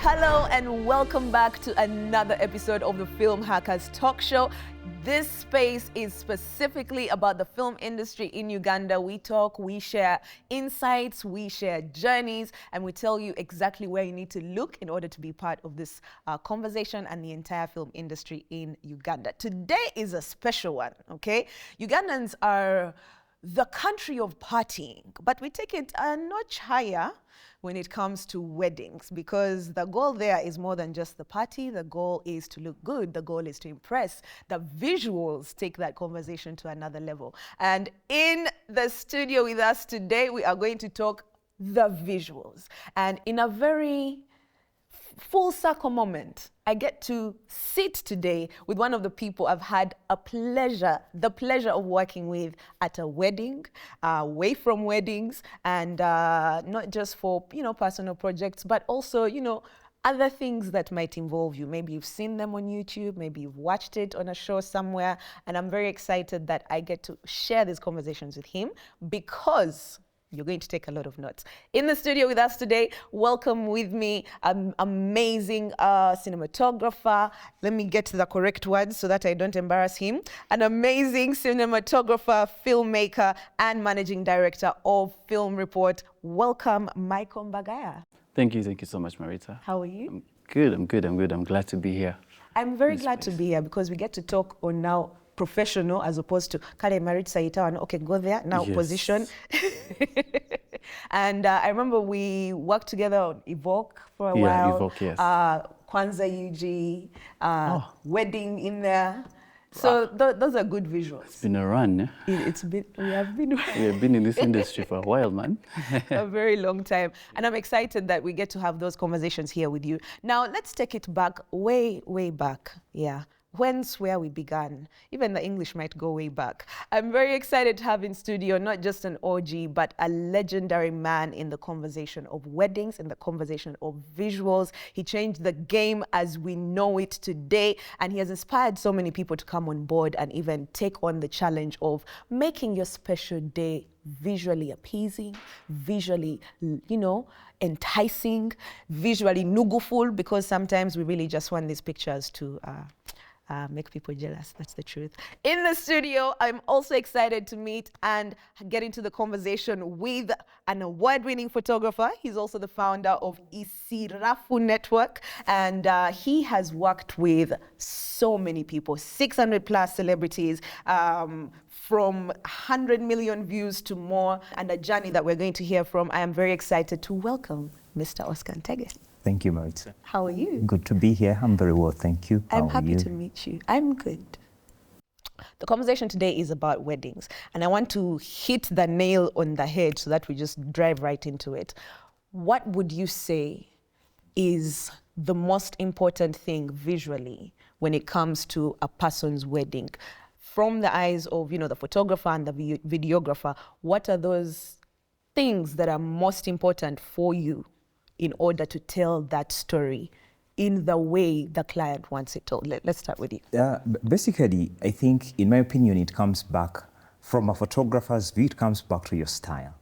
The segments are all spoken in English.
Hello and welcome back to another episode of the Film Hackers Talk Show. This space is specifically about the film industry in Uganda. We talk, we share insights, we share journeys, and we tell you exactly where you need to look in order to be part of this conversation and the entire film industry in Uganda. Today is a special one, okay? Ugandans are the country of partying, but we take it a notch higher when it comes to weddings, because the goal there is more than just the party. The goal is to look good. The goal is to impress. The visuals take that conversation to another level. And in the studio with us today, we are going to talk the visuals. And in a very full circle moment, I get to sit today with one of the people I've had the pleasure of working with at a wedding, away from weddings, and not just for, personal projects, but also, other things that might involve you. Maybe you've seen them on YouTube, maybe you've watched it on a show somewhere, and I'm very excited that I get to share these conversations with him because you're going to take a lot of notes. In the studio with us today, welcome with me an amazing cinematographer. Let me get to the correct words so that I don't embarrass him. An amazing cinematographer, filmmaker, and managing director of Film Report. Welcome, Micheal Mbagaya. Thank you so much, Marita. How are you? I'm good. I'm glad to be here. I'm very glad to be here because we get to talk on now professional as opposed to Kale Marit Saita and okay, go there, now Yes. position. And I remember we worked together on Evoke for a while. Evoke, yes. Kwanzaa UG, wedding in there. So those are good visuals. It's been a run. Eh? We have been in this industry for a while, man. a very long time. And I'm excited that we get to have those conversations here with you. Now, let's take it back, way back. Yeah. Whence where we began. Even the English might go way back. I'm very excited to have in studio not just an OG, but a legendary man in the conversation of weddings, in the conversation of visuals. He changed the game as we know it today, and he has inspired so many people to come on board and even take on the challenge of making your special day visually appeasing, visually, enticing, visually nuguful, because sometimes we really just want these pictures to make people jealous. That's the truth. In the studio, I'm also excited to meet and get into the conversation with an award-winning photographer. He's also the founder of Isirafu Network, and he has worked with so many people, 600 plus celebrities, from 100 million views to more, and a journey that we're going to hear from. I am very excited to welcome Mr. Oscar Ntege. Thank you, Marita. How are you? Good to be here. I'm very well, thank you. I'm happy to meet you. I'm good. The conversation today is about weddings, and I want to hit the nail on the head so that we just drive right into it. What would you say is the most important thing visually when it comes to a person's wedding? From the eyes of, the photographer and the videographer, what are those things that are most important for you in order to tell that story in the way the client wants it told? Let's start with you. Basically, I think, in my opinion, it comes back from a photographer's view, it comes back to your style.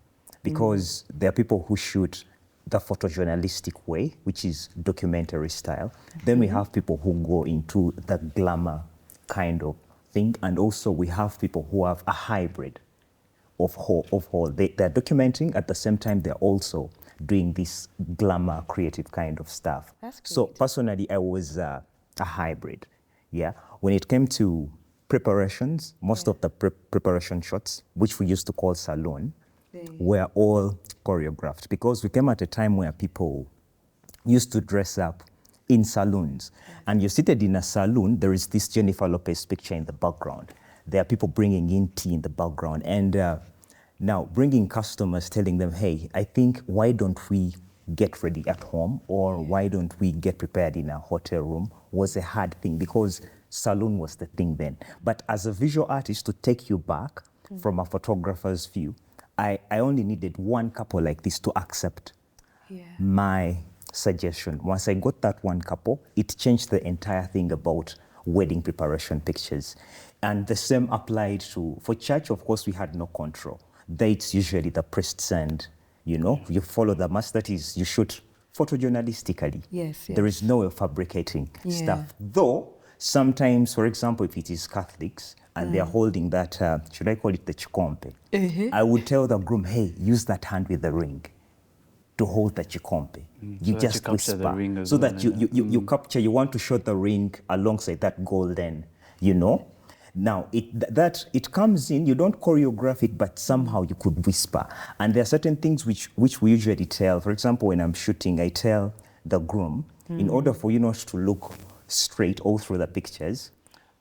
Because there are people who shoot the photojournalistic way, which is documentary style. Then we have people who go into the glamour kind of thing. And also we have people who have a hybrid of whole. They're documenting, at the same time, they're also doing this glamour creative kind of stuff. So personally, I was a hybrid. Yeah. When it came to preparations, most of the preparation shots, which we used to call saloon, were all choreographed, because we came at a time where people used to dress up in saloons. And you're seated in a saloon, there is this Jennifer Lopez picture in the background. There are people bringing in tea in the background. And now bringing customers, telling them, hey, I think, why don't we get ready at home, or why don't we get prepared in a hotel room, was a hard thing, because saloon was the thing then. But as a visual artist, to take you back from a photographer's view, I only needed one couple like this to accept my suggestion. Once I got that one couple, it changed the entire thing about wedding preparation pictures. And the same applied for church. Of course, we had no control. There it's usually the priests and, you follow the mass. That is, you shoot photojournalistically, Yes, there yes. is no way of fabricating Yeah. stuff. Though sometimes, for example, if it is Catholics and they are holding that, should I call it the chikompe? I would tell the groom, hey, use that hand with the ring to hold the chikompe. You so that you just capture the whisper. ring as So well, that you capture, you want to show the ring alongside that golden, you know? Now, it comes in, you don't choreograph it, but somehow you could whisper. And there are certain things which we usually tell. For example, when I'm shooting, I tell the groom, in order for you not to look straight all through the pictures,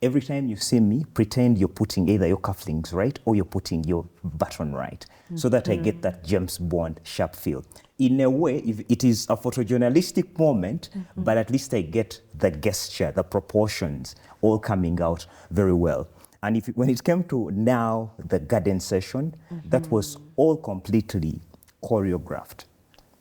every time you see me, pretend you're putting either your cufflinks right or you're putting your button right, so that I get that James Bond sharp feel. In a way, if it is a photojournalistic moment, but at least I get the gesture, the proportions all coming out very well. And when it came to now the garden session, that was all completely choreographed.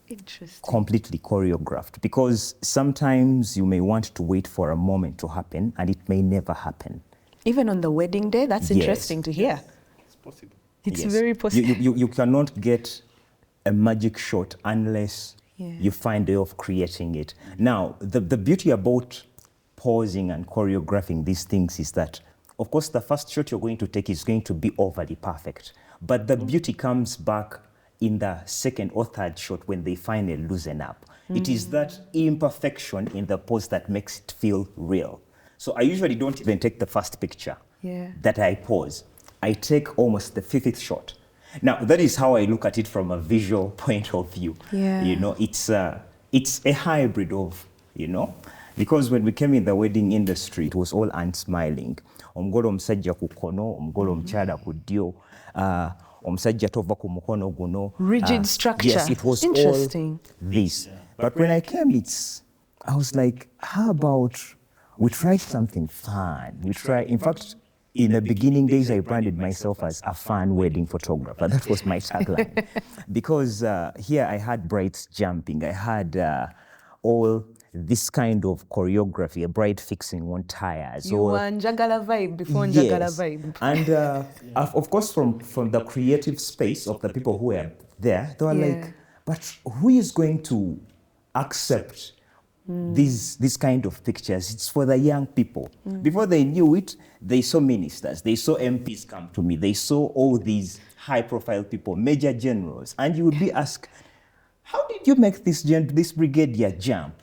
Interesting. Completely choreographed, because sometimes you may want to wait for a moment to happen and it may never happen. Even on the wedding day, that's Yes. interesting to hear. It's possible. It's Yes. very possible. You cannot get a magic shot unless Yeah. you find a way of creating it. Now, the beauty about pausing and choreographing these things is that, of course, the first shot you're going to take is going to be overly perfect. But the beauty comes back in the second or third shot when they finally loosen up. It is that imperfection in the pose that makes it feel real. So I usually don't even take the first picture that I pose. I take almost the fifth shot. Now, that is how I look at it from a visual point of view. Yeah. You know, it's a hybrid of, you know, because when we came in the wedding industry, it was all unsmiling. Omugole omusajja ku kkono, omugole omukyala ku ddyo, omusajja tova ku mukono guno. Rigid structure. Yes, it was Interesting. all this. But when I came, I was like, how about we try something fun? In fact, in the beginning days, I branded myself as a fun wedding photographer. That was my tagline. Because here I had brides jumping. I had all this kind of choreography, a bride fixing on tires. You were Njagala vibe before Njagala vibe. And of course, from the creative space of the people who were there, they were like, but who is going to accept these kind of pictures? It's for the young people. Before they knew it, they saw ministers, they saw MPs come to me, they saw all these high-profile people, major generals, and you would be asked, how did you make this brigadier jump?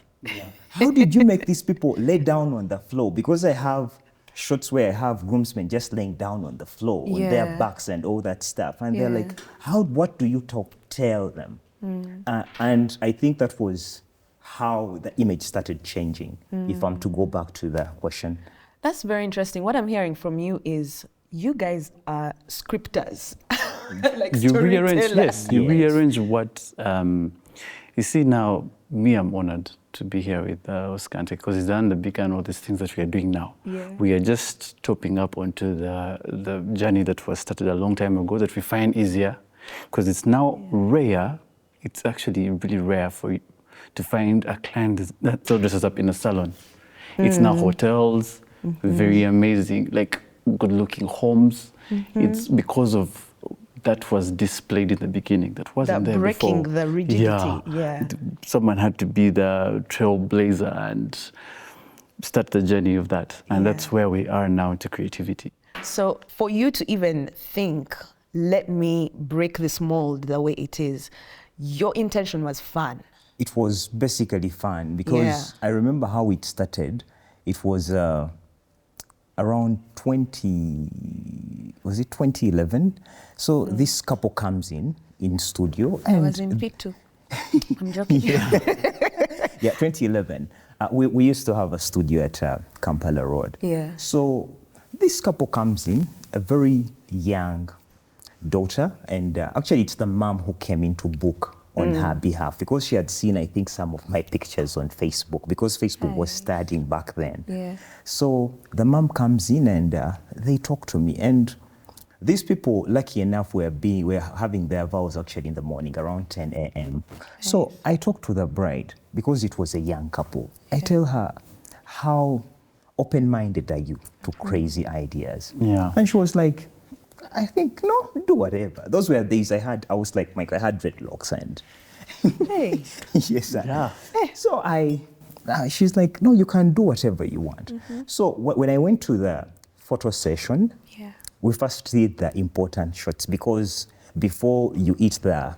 How did you make these people lay down on the floor? Because I have shots where I have groomsmen just laying down on the floor on their backs and all that stuff. And they're like, what do you tell them? And I think that was how the image started changing, if I'm to go back to the question. That's very interesting. What I'm hearing from you is you guys are scripters. Like You rearrange, storytellers. you rearrange what, you see now, me, I'm honored to be here with Oscar Ntege because he's done the big and all these things that we are doing now. Yeah. We are just topping up onto the journey that was started a long time ago that we find easier because it's now rare. It's actually really rare for you to find a client that so dresses up in a salon. It's now hotels, very amazing, like good-looking homes. It's because of that was displayed in the beginning. That wasn't That there breaking before. the rigidity, yeah. Someone had to be the trailblazer and start the journey of that. And that's where we are now into creativity. So for you to even think, let me break this mold the way it is, your intention was fun. It was basically fun because I remember how it started. It was around 2011. So this couple comes in studio. I was in Pick 2. I'm joking. Yeah, 2011. We used to have a studio at Kampala Road. Yeah. So this couple comes in, a very young daughter, and actually it's the mom who came in to book on her behalf because she had seen, I think, some of my pictures on Facebook because Facebook was starting back then. Yeah. So the mom comes in and they talk to me. And these people, lucky enough, were having their vows actually in the morning around 10 a.m. So I talked to the bride because it was a young couple. I tell her, how open-minded are you to crazy ideas? Yeah. And she was like, I think, no, do whatever. Those were days I was like, Mike, I had dreadlocks Hey. Yes, sir. Yeah. So she's like, no, you can do whatever you want. So when I went to the photo session, Yeah. we first did the important shots because before you eat the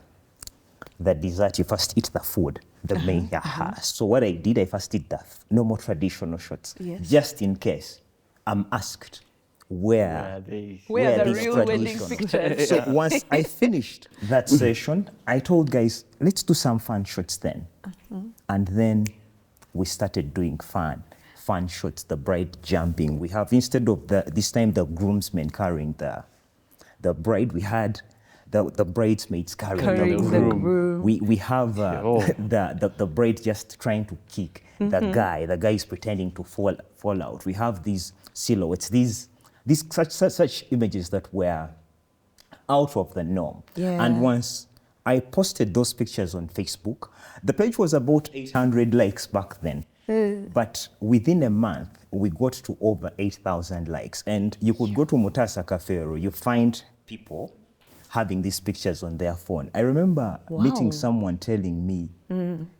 dessert, you first eat the food, the main. So what I did, I first did the normal traditional shots, Yes. just in case I'm asked where Where are the these real wedding traditional- pictures? So once I finished that session, I told guys, let's do some fun shots then. And then we started doing fun shots, the bride jumping. We have, instead of this time the groomsmen carrying the bride, we had the bridesmaids carrying the groom. We have the bride just trying to kick the guy. The guy is pretending to fall out. We have these silhouettes, these such images that were out of the norm. Yeah. And once I posted those pictures on Facebook, the page was about 800 likes back then. But within a month, we got to over 8,000 likes. And you could go to Mutasa Cafero, you find people having these pictures on their phone. I remember meeting someone telling me,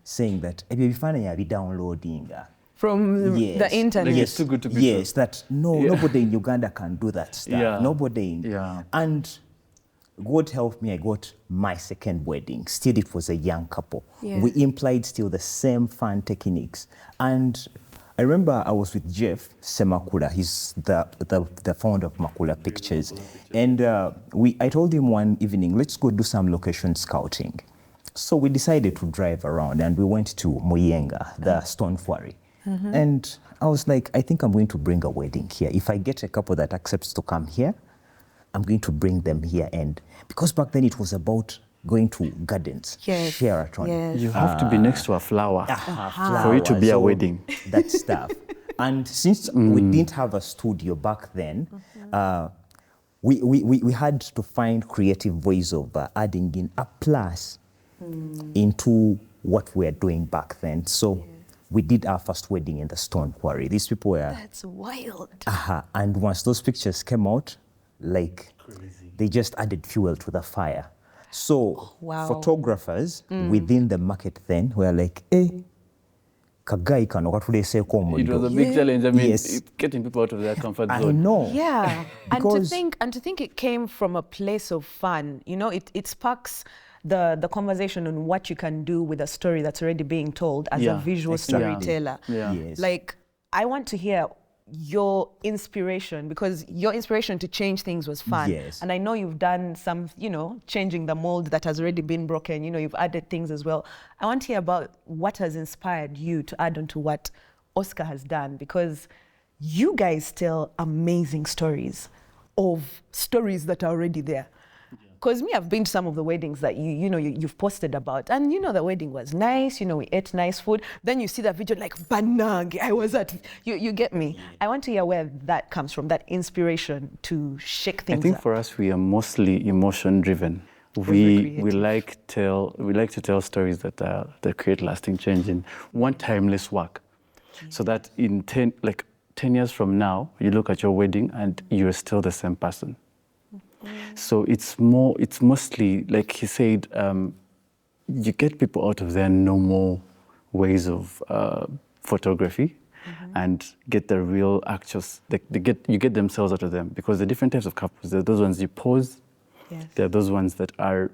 saying that, "Ebifana downloading." From the internet. Like, it's too good to be Yes, that nobody in Uganda can do that stuff. Yeah. Nobody in. Yeah. And God help me, I got my second wedding. Still, it was a young couple. Yeah. We employed still the same fun techniques. And I remember I was with Jeff Semakula. He's the founder of Makula Pictures. And I told him one evening, let's go do some location scouting. So we decided to drive around and we went to Muyenga, the stone quarry. And I was like, I think I'm going to bring a wedding here. If I get a couple that accepts to come here, I'm going to bring them here. And because back then it was about going to gardens, Yes. Sheraton. Yes. You have to be next to a flower for it to Flowers, be a all wedding. that stuff. And since we didn't have a studio back then, we had to find creative ways of adding in a plus into what we were doing back then. So we did our first wedding in the stone quarry. These people were... That's wild. And once those pictures came out, like, they just added fuel to the fire. So photographers within the market then were like, kagai kano katuleseko omuntu. It was a big challenge. I mean, Yes. getting people out of their comfort zone. I know. Yeah, and Because- to think it came from a place of fun. You know, it sparks the conversation on what you can do with a story that's already being told as a visual storyteller. Yeah. Yes. Like, I want to hear your inspiration, because your inspiration to change things was fun. Yes. And I know you've done some, changing the mold that has already been broken. You've added things as well. I want to hear about what has inspired you to add on to what Oscar has done, because you guys tell amazing stories of stories that are already there. Because I've been to some of the weddings that you've posted about, and the wedding was nice. We ate nice food. Then you see that video like Banang, I was at. You get me. Yeah. I want to hear where that comes from, that inspiration to shake things up. I think for us, we are mostly emotion driven. We like to tell stories that create lasting change in one timeless work, so that in 10 years from now, you look at your wedding and you're still the same person. So it's mostly, like he said, you get people out of their normal ways of photography and get the real actors. You get themselves out of them, because the different types of couples, there are those ones you pose, there are those ones that are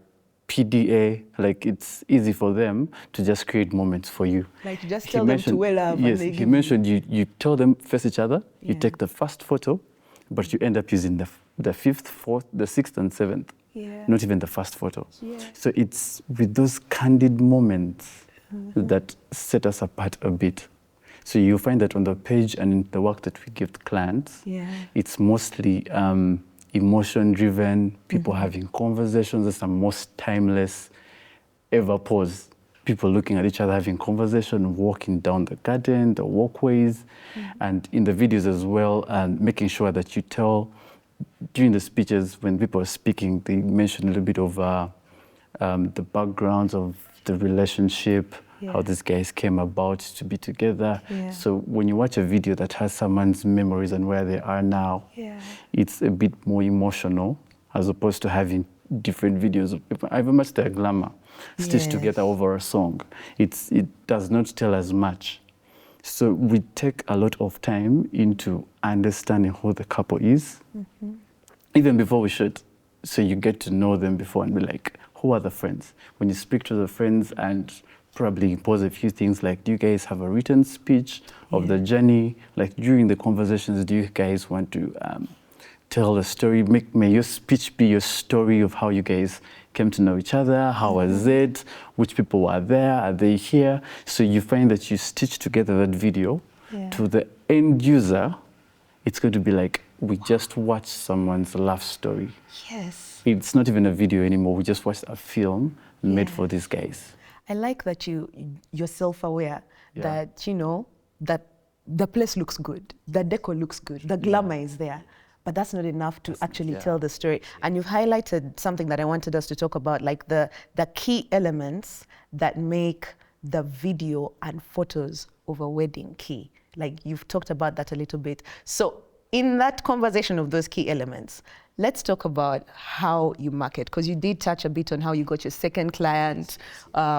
PDA, like it's easy for them to just create moments for you. Like you just tell them to well up. Yes, he mentioned you tell them face each other, you take the first photo, but you end up using the fifth, fourth, the sixth, and seventh. Not even the first photo. So it's with those candid moments that set us apart a bit. So you find that on the page and in the work that we give to clients, it's mostly emotion-driven, people having conversations. That's the most timeless ever pose. People looking at each other, having conversation, walking down the garden, the walkways, and in the videos as well, and making sure that you tell, during the speeches, when people are speaking, they mention a little bit of the backgrounds of the relationship, how these guys came about to be together. So when you watch a video that has someone's memories and where they are now, it's a bit more emotional, as opposed to having different videos. However much they're glamour, stitched together over a song, it does not tell as much. So we take a lot of time into understanding who the couple is, even before we shoot. So you get to know them before and be like, who are the friends? When you speak to the friends and probably impose a few things like, do you guys have a written speech of the journey? Like during the conversations, do you guys want to tell the story? May your speech be your story of how you guys came to know each other. How was it? Which people were there? Are they here? So you find that you stitch together that video to the end user. It's going to be like, we just watched someone's love story. Yes. It's not even a video anymore. We just watched a film made for these guys. I like that you're self-aware that, you know, that the place looks good, the decor looks good, the glamour is there. But that's not enough to actually tell the story. And you've highlighted something that I wanted us to talk about, like the key elements that make the video and photos of a wedding key. Like you've talked about that a little bit. So in that conversation of those key elements, let's talk about how you market, because you did touch a bit on how you got your second client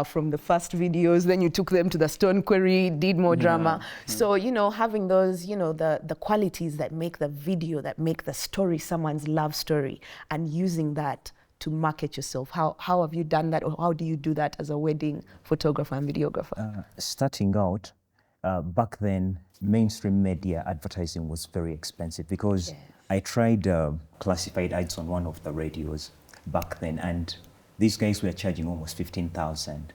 from the first videos, then you took them to the Stone Quarry, did more drama. So, you know, having those, you know, the qualities that make the video, that make the story someone's love story, and using that to market yourself. How have you done that, or how do you do that as a wedding photographer and videographer? Starting out, back then, mainstream media advertising was very expensive because I tried classified ads on one of the radios back then, and these guys were charging almost 15,000,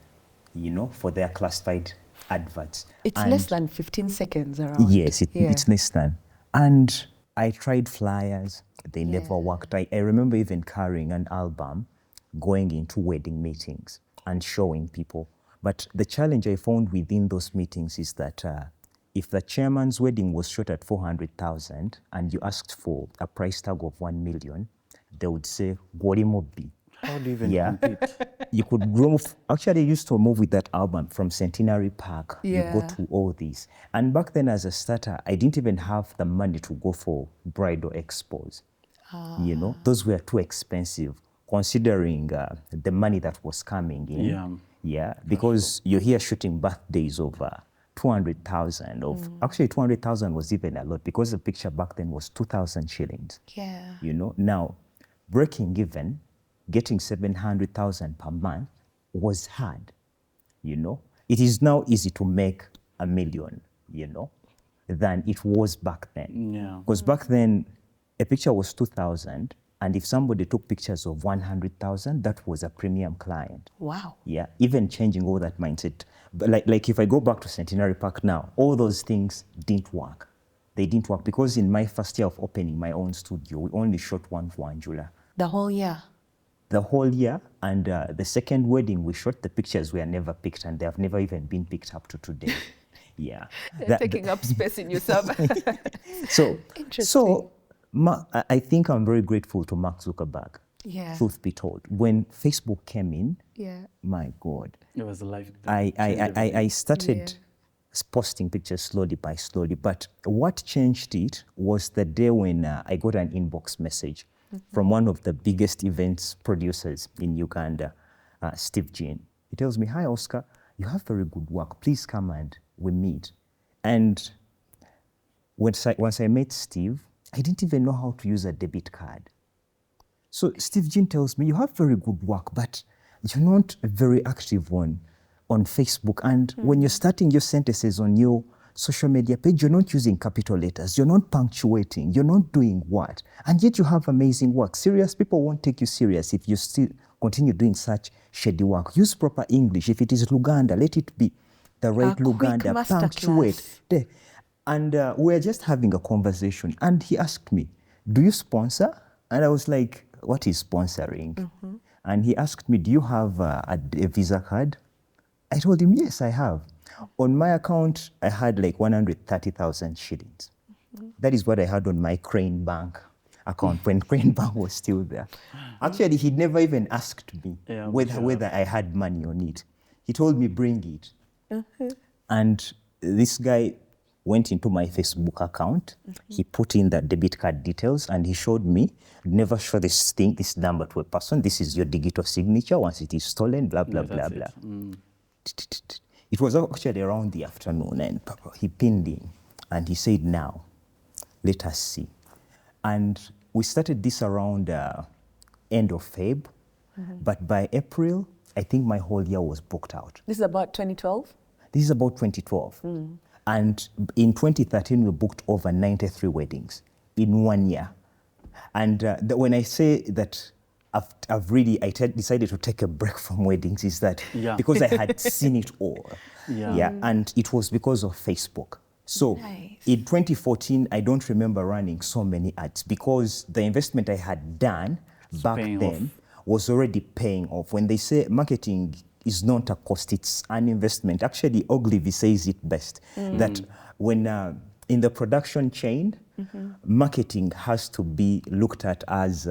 you know, for their classified adverts. It's less than 15 seconds around. Yes, it's less than. And I tried flyers, they never worked. I remember even carrying an album, going into wedding meetings and showing people. But the challenge I found within those meetings is that if the chairman's wedding was shot at 400,000 and you asked for a price tag of 1 million, they would say, Gorimobi. How do you even compete? You could move, actually I used to move with that album from Centenary Park. You go to all these. And back then as a starter, I didn't even have the money to go for bridal expos. You know, those were too expensive considering the money that was coming in. Because you're here shooting birthdays of 200,000 of, actually 200,000 was even a lot because the picture back then was 2,000 shillings. You know, now breaking even, getting 700,000 per month was hard, you know. It is now easy to make 1 million, you know, than it was back then. Because back then, a picture was 2,000, and if somebody took pictures of 100,000, that was a premium client. Wow. Yeah, even changing all that mindset. But like if I go back to Centenary Park now, all those things didn't work. They didn't work because in my first year of opening my own studio, we only shot one for Angela. The whole year? The whole year, and the second wedding we shot, the pictures were never picked, and they have never even been picked up to today. Taking up space in yourself. So, interesting. I think I'm very grateful to Mark Zuckerberg. Truth be told, when Facebook came in, my God, it was a life. I started posting pictures slowly by slowly, but what changed it was the day when I got an inbox message from one of the biggest events producers in Uganda, Steve Jean. He tells me, "Hi, Oscar, you have very good work. Please come and we meet." And once I met Steve, I didn't even know how to use a debit card. So Steve Jean tells me, "You have very good work, but you're not very active on Facebook. And when you're starting your sentences on your social media page, you're not using capital letters, you're not punctuating, you're not doing what? And yet you have amazing work. Serious people won't take you serious if you still continue doing such shady work. Use proper English. If it is Luganda, let it be the right Luganda. Punctuate." And we're just having a conversation. And he asked me, "Do you sponsor?" And I was like, "What is sponsoring?" And he asked me, "Do you have a Visa card?" I told him, "Yes, I have." On my account, I had like 130,000 shillings. That is what I had on my Crane Bank account when Crane Bank was still there. Actually, he never even asked me whether I had money on it. He told me, "Bring it." And this guy went into my Facebook account. He put in the debit card details and he showed me, never show this number to a person. This is your digital signature. Once it is stolen, blah, blah, blah, that's blah. it. Mm. It was actually around the afternoon and he pinned in and he said, now, let us see. And we started this around end of Feb, but by April, I think my whole year was booked out. This is about 2012? This is about 2012. And in 2013, we booked over 93 weddings in 1 year. And when I say that I decided to take a break from weddings is that because I had seen it all. And it was because of Facebook. So in 2014, I don't remember running so many ads because the investment I had done back then was already paying off. When they say marketing is not a cost, it's an investment. Actually, Ogilvy says it best, that when in the production chain, marketing has to be looked at as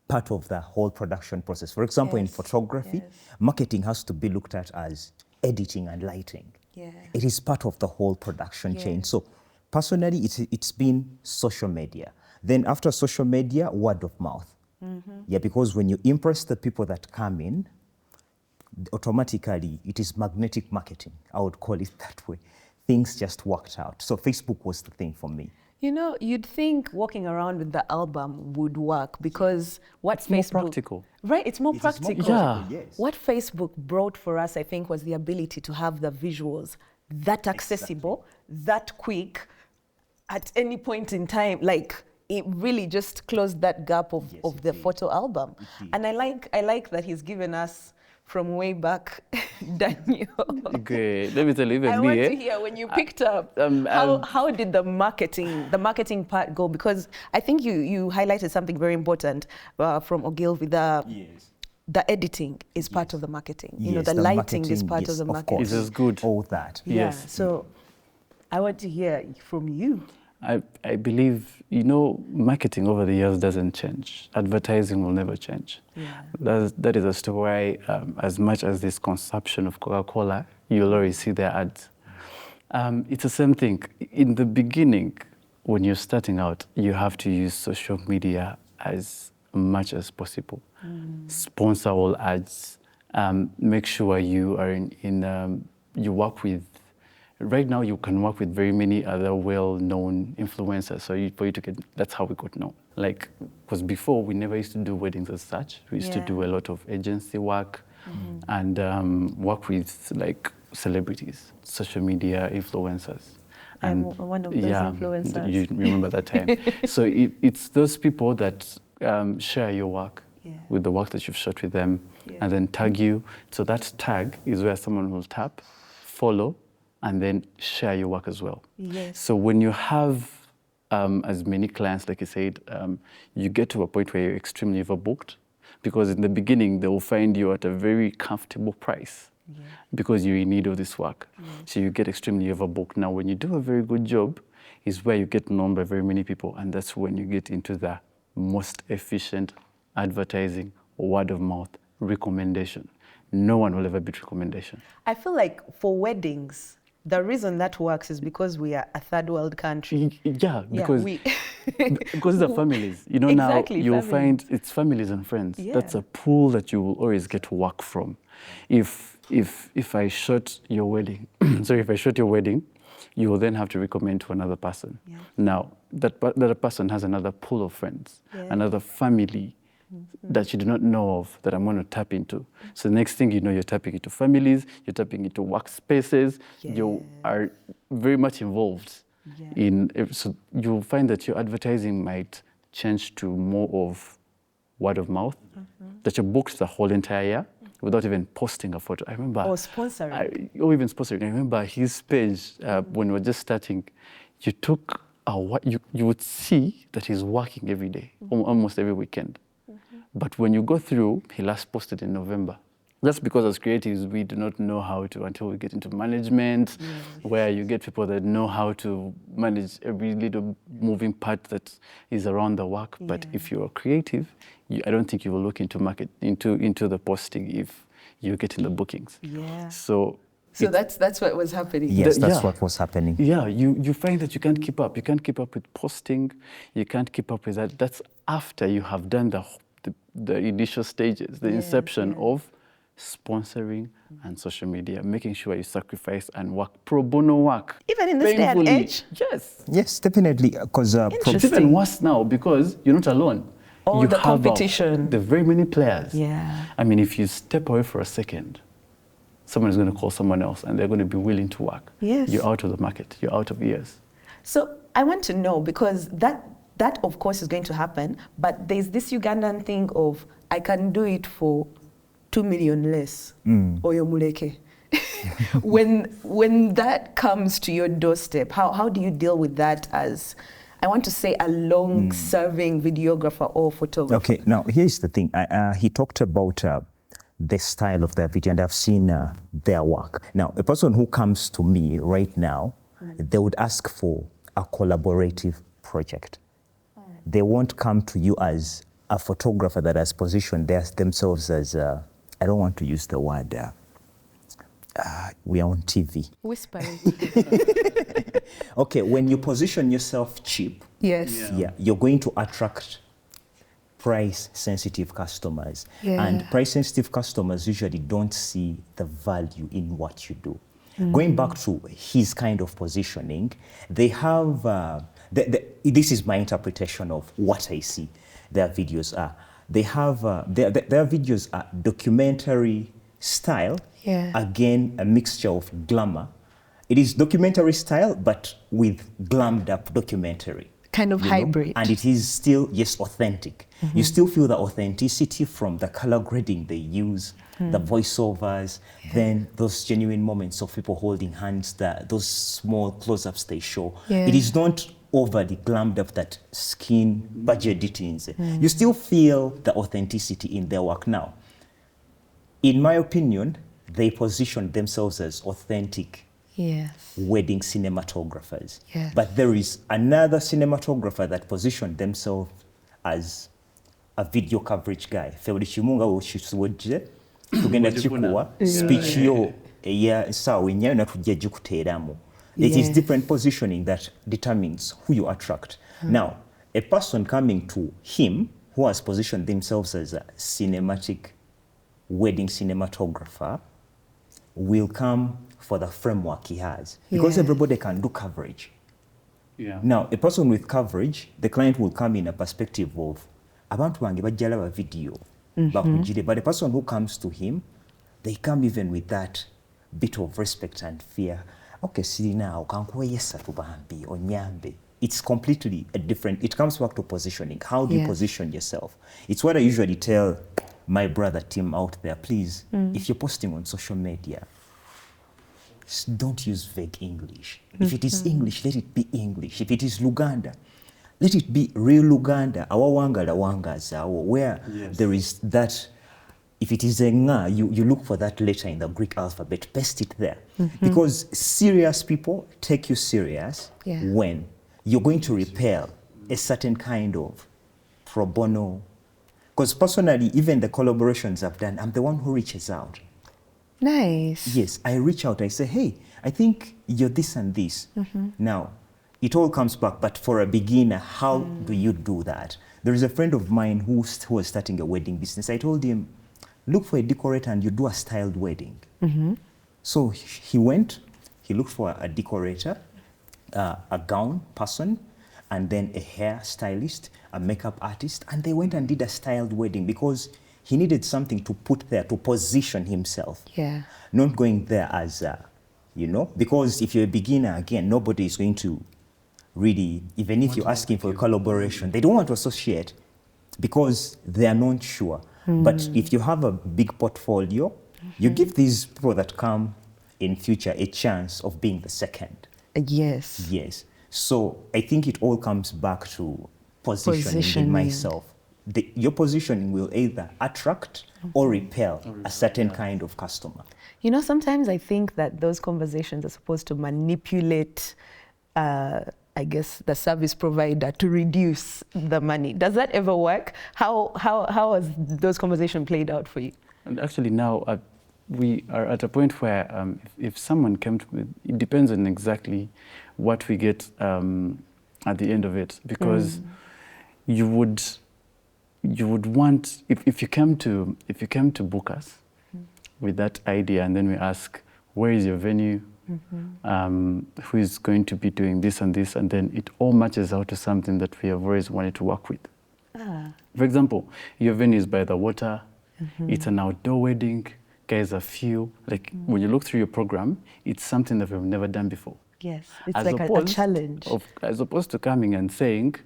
part of the whole production process. For example, in photography, marketing has to be looked at as editing and lighting. It is part of the whole production chain. So personally, it's been social media. Then after social media, word of mouth. Because when you impress the people that come in, automatically it is magnetic marketing. I would call it that way. Things just worked out. So Facebook was the thing for me. You know, you'd think walking around with the album would work because what It's Facebook... more practical. Right, it's more practical. Yes. What Facebook brought for us, I think, was the ability to have the visuals that accessible, that quick, at any point in time. Like, it really just closed that gap of the photo album. And I like that he's given us from way back, Daniel. Okay, let me tell you, even I want to hear when you picked up, how did the marketing part go? Because I think you highlighted something very important from Ogilvy, the editing is part of the marketing. You know, the lighting is part of the marketing. It's as good. All that. Yes. So I want to hear from you. I believe, you know, marketing over the years doesn't change. Advertising will never change. That is as to why, as much as this consumption of Coca-Cola, you'll always see their ads. It's the same thing. In the beginning, when you're starting out, you have to use social media as much as possible. Sponsor all ads. Make sure you are you work with. Right now, you can work with very many other well-known influencers. So for you to get, that's how we got known. Like, because before we never used to do weddings as such. We used to do a lot of agency work and work with like celebrities, social media influencers. And I'm one of those influencers. You remember that time. So it's those people that share your work with the work that you've shot with them and then tag you. So that tag is where someone will tap, follow, and then share your work as well. So when you have as many clients, like you said, you get to a point where you're extremely overbooked because in the beginning, they will find you at a very comfortable price because you're in need of this work. So you get extremely overbooked. Now, when you do a very good job, is where you get known by very many people, and that's when you get into the most efficient advertising, word of mouth, recommendation. No one will ever beat recommendation. I feel like for weddings, the reason that works is because we are a third world country. Because because the families. You know, now you'll find it's families and friends. That's a pool that you will always get work from. If I shot your wedding, if I shot your wedding, you will then have to recommend to another person. Now, that person has another pool of friends, another family that you do not know of that I'm going to tap into. So the next thing you know, you're tapping into families, you're tapping into workspaces, you are very much involved in, so you'll find that your advertising might change to more of word of mouth, that you booked the whole entire year without even posting a photo. I remember... Or sponsoring. Or even sponsoring. I remember his page, when we were just starting, you took, you would see that he's working every day, almost every weekend. But when you go through, he last posted in November. That's because as creatives, we do not know how to until we get into management, where you get people that know how to manage every little moving part that is around the work. But if you're a creative, I don't think you will look into the posting if you get in the bookings. So So that's what was happening. Yes, that's yeah. what was happening. Yeah, you find that you can't keep up. You can't keep up with posting. You can't keep up with that. That's after you have done the initial stages, the inception of sponsoring and social media, making sure you sacrifice and work pro bono work. Even in this day and painfully. age? Yes. Yes, definitely. Because It's even worse now because you're not alone. Oh, you the have competition. the very many players. Yeah. I mean, if you step away for a second, someone is going to call someone else and they're going to be willing to work. Yes. You're out of the market. You're out of ears. So I want to know, because that of course is going to happen, but there's this Ugandan thing of, I can do it for 2 million less, oyo muleke. When that comes to your doorstep, how do you deal with that as, I want to say, a long-serving videographer or photographer? Okay, now here's the thing. He talked about the style of their video, and I've seen their work. Now, a person who comes to me right now, they would ask for a collaborative project. They won't come to you as a photographer that has positioned themselves as, I don't want to use the word, we are on TV. Whisper it. Okay, when you position yourself cheap, Yes. yeah, you're going to attract price-sensitive customers. Yeah. And price-sensitive customers usually don't see the value in what you do. Going back to his kind of positioning, they have, this is my interpretation of what I see their videos are. They have, their videos are documentary style, again, a mixture of glamour. It is documentary style, but with glammed up documentary. Kind of hybrid. And it is still, yes, authentic. You still feel the authenticity from the color grading they use, the voiceovers, then those genuine moments of people holding hands, those small close-ups they show. It is not overly glammed up, that skin budget details. You still feel the authenticity in their work. Now, in my opinion, they position themselves as authentic wedding cinematographers. But there is another cinematographer that positioned themselves as a video coverage guy. Tugenda chikuwa speech yo eya sawa nyayo natujja gikuteeramu. It is different positioning that determines who you attract. Now, a person coming to him who has positioned themselves as a cinematic wedding cinematographer will come for the framework he has, because everybody can do coverage. Now, a person with coverage, the client will come in a perspective of abantu bange bajja laba video bakujire, but the person who comes to him, they come even with that bit of respect and fear. Okay, see now, kankuwa yesa tubambi onyambe. It's completely a different, it comes back to positioning. How do you position yourself? It's what I usually tell my brother Tim out there. Please, if you're posting on social media, don't use vague English. If it is English, let it be English. If it is Luganda, let it be real Luganda, awawangala wangazawo, where there is that. If it is a nga, you look for that letter in the Greek alphabet, paste it there. Because serious people take you serious when you're going to repel a certain kind of pro bono. Because personally, even the collaborations I've done, I'm the one who reaches out. Nice. Yes, I reach out, I say, hey, I think you're this and this. Now, it all comes back, but for a beginner, how do you do that? There is a friend of mine who was starting a wedding business. I told him, look for a decorator and you do a styled wedding. So he went, he looked for a decorator, a gown person, and then a hair stylist, a makeup artist, and they went and did a styled wedding because he needed something to put there to position himself. Not going there as, you know, because if you're a beginner, again, nobody is going to really, even if you're asking for a collaboration, they don't want to associate because they are not sure. But if you have a big portfolio, you give these people that come in future a chance of being the second. Yes. So I think it all comes back to positioning in myself. Your positioning will either attract or repel a certain kind of customer. You know, sometimes I think that those conversations are supposed to manipulate I guess, the service provider to reduce the money. Does that ever work? How has those conversations played out for you? And actually now, we are at a point where if someone came to me, it depends on exactly what we get at the end of it, because you would want, if you came to book us with that idea, and then we ask, where is your venue? Who is going to be doing this and this, and then it all matches out to something that we have always wanted to work with. For example, your venue is by the water, it's an outdoor wedding, guys are few. Like when you look through your program, it's something that we've never done before. Yes, it's like a challenge. As opposed to coming and saying,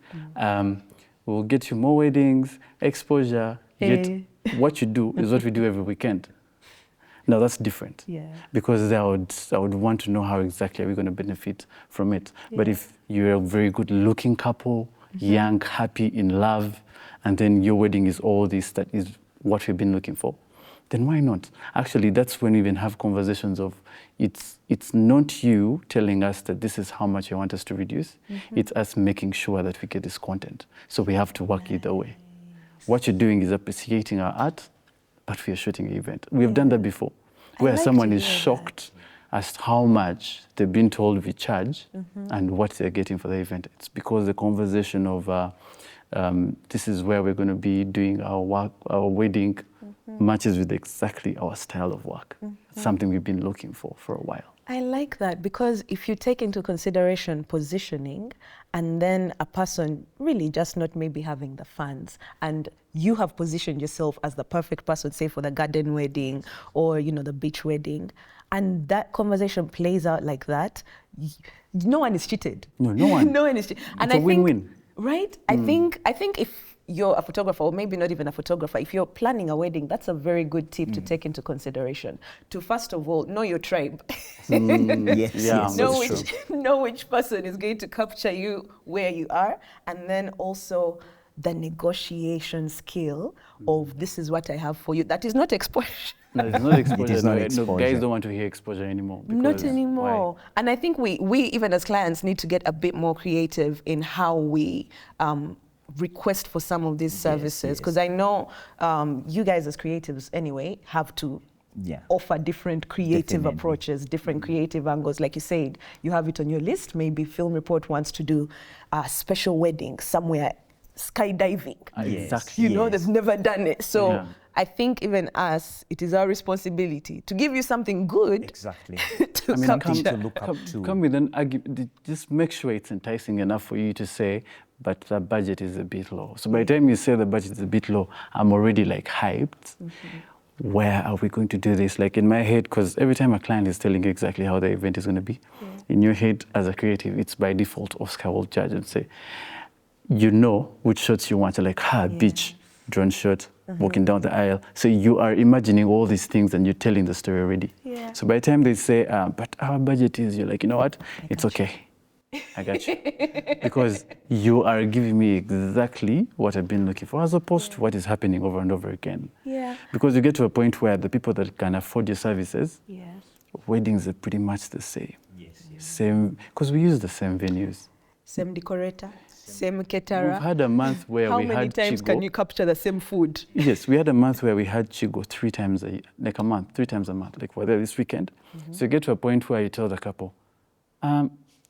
we'll get you more weddings, exposure, yet what you do is what we do every weekend. Now that's different, because I would want to know how exactly are we going to benefit from it. But if you're a very good looking couple, young, happy, in love, and then your wedding is all this, that is what we've been looking for, then why not? Actually, that's when we even have conversations of, it's not you telling us that this is how much you want us to reduce, it's us making sure that we get this content. So we have to work either way. What you're doing is appreciating our art, but we are shooting an event. We have done that before, where someone is shocked as to how much they've been told we charge and what they're getting for the event. It's because the conversation of this is where we're going to be doing our work, our wedding, matches with exactly our style of work. Something we've been looking for a while. I like that, because if you take into consideration positioning, and then a person really just not maybe having the funds, and you have positioned yourself as the perfect person, say for the garden wedding or the beach wedding, and that conversation plays out like that, no one is cheated. No one. No one is cheated. It's a win-win. Right? I think if you're a photographer, or maybe not even a photographer, if you're planning a wedding, that's a very good tip to take into consideration. To first of all, know your tribe. Know which person is going to capture you where you are, and then also the negotiation skill of, this is what I have for you. That is not exposure. No, it's not exposure. It is not exposure. No, guys don't want to hear exposure anymore. Not anymore. Why? And I think we even as clients need to get a bit more creative in how we request for some of these services, because I know you guys as creatives anyway have to offer different creative approaches, different creative angles. Like you said, you have it on your list. Maybe Film Report wants to do a special wedding somewhere, skydiving. Exactly. They've never done it. So I think even us, it is our responsibility to give you something good. Exactly. Come with an argument. Just make sure it's enticing enough for you to say, but the budget is a bit low. So by the time you say the budget is a bit low, I'm already like hyped. Where are we going to do this? Like in my head, because every time a client is telling you exactly how the event is going to be, in your head as a creative, it's by default Oscar will judge and say, which shots you want, like beach, drone shot, walking down the aisle. So you are imagining all these things and you're telling the story already. So by the time they say, but our budget is, you're like, you know what? It's okay. I got you. Because you are giving me exactly what I've been looking for, as opposed to what is happening over and over again. Because you get to a point where the people that can afford your services, weddings are pretty much the same. Same, because we use the same venues. Same decorator, same caterer. We've had a month where we had Chigo. How many times can you capture the same food? Yes, we had a month where we had Chigo 3 times a year, like a month, 3 times a month, like we're there this weekend. So you get to a point where you tell the couple,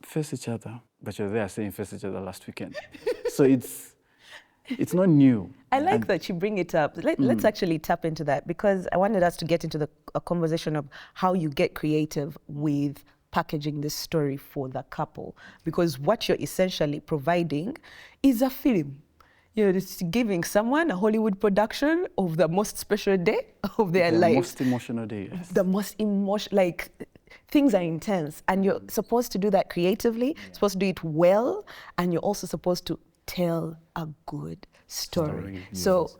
face each other, but you're there saying face each other last weekend. So it's not new. I like that you bring it up. Let's actually tap into that, because I wanted us to get into a conversation of how you get creative with packaging this story for the couple, because what you're essentially providing is a film. It's giving someone a Hollywood production of the most special day of their life. The most emotional day, yes. The most emotional, things are intense, and you're supposed to do that creatively, supposed to do it well, and you're also supposed to tell a good story. So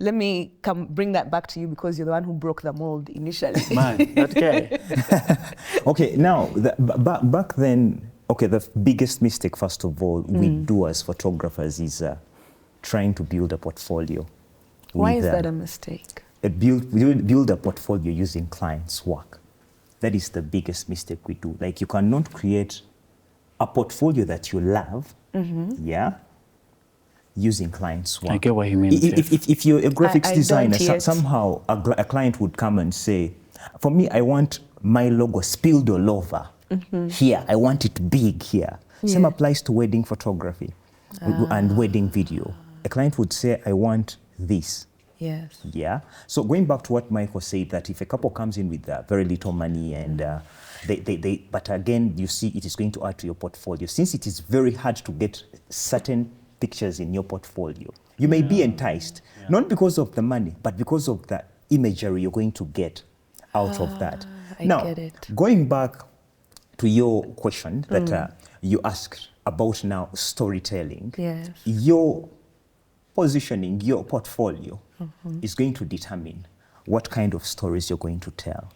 let me bring that back to you, because you're the one who broke the mold initially. Man, okay. Okay, now, back then, the biggest mistake, first of all, we do as photographers is trying to build a portfolio. Why is that a mistake? Build a portfolio using clients' work. That is the biggest mistake we do. Like, you cannot create a portfolio that you love, using clients' work. I get what you mean. If you're a graphics designer, somehow a client would come and say, For me, I want my logo spilled all over. Here, I want it big here. Same applies to wedding photography and wedding video. A client would say, I want this. Yes. Yeah. So going back to what Michael said, that if a couple comes in with very little money and but again, you see, it is going to add to your portfolio. Since it is very hard to get certain pictures in your portfolio, you may be enticed, not because of the money, but because of the imagery you're going to get out of that. I now, get it. going back to your question that you asked about now storytelling, Yes. your positioning, your portfolio is going to determine what kind of stories you're going to tell.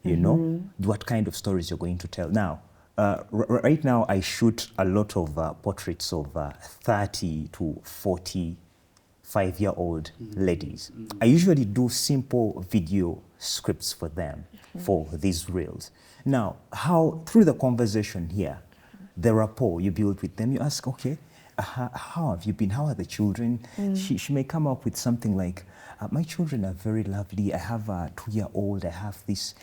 You know, what kind of stories you're going to tell. Now, right now I shoot a lot of portraits of 30 to 45-year-old ladies. I usually do simple video scripts for them, for these reels. Now, through the conversation here, the rapport you build with them, you ask, okay, how have you been? How are the children? She may come up with something like, my children are very lovely. I have a 2-year-old. I have this.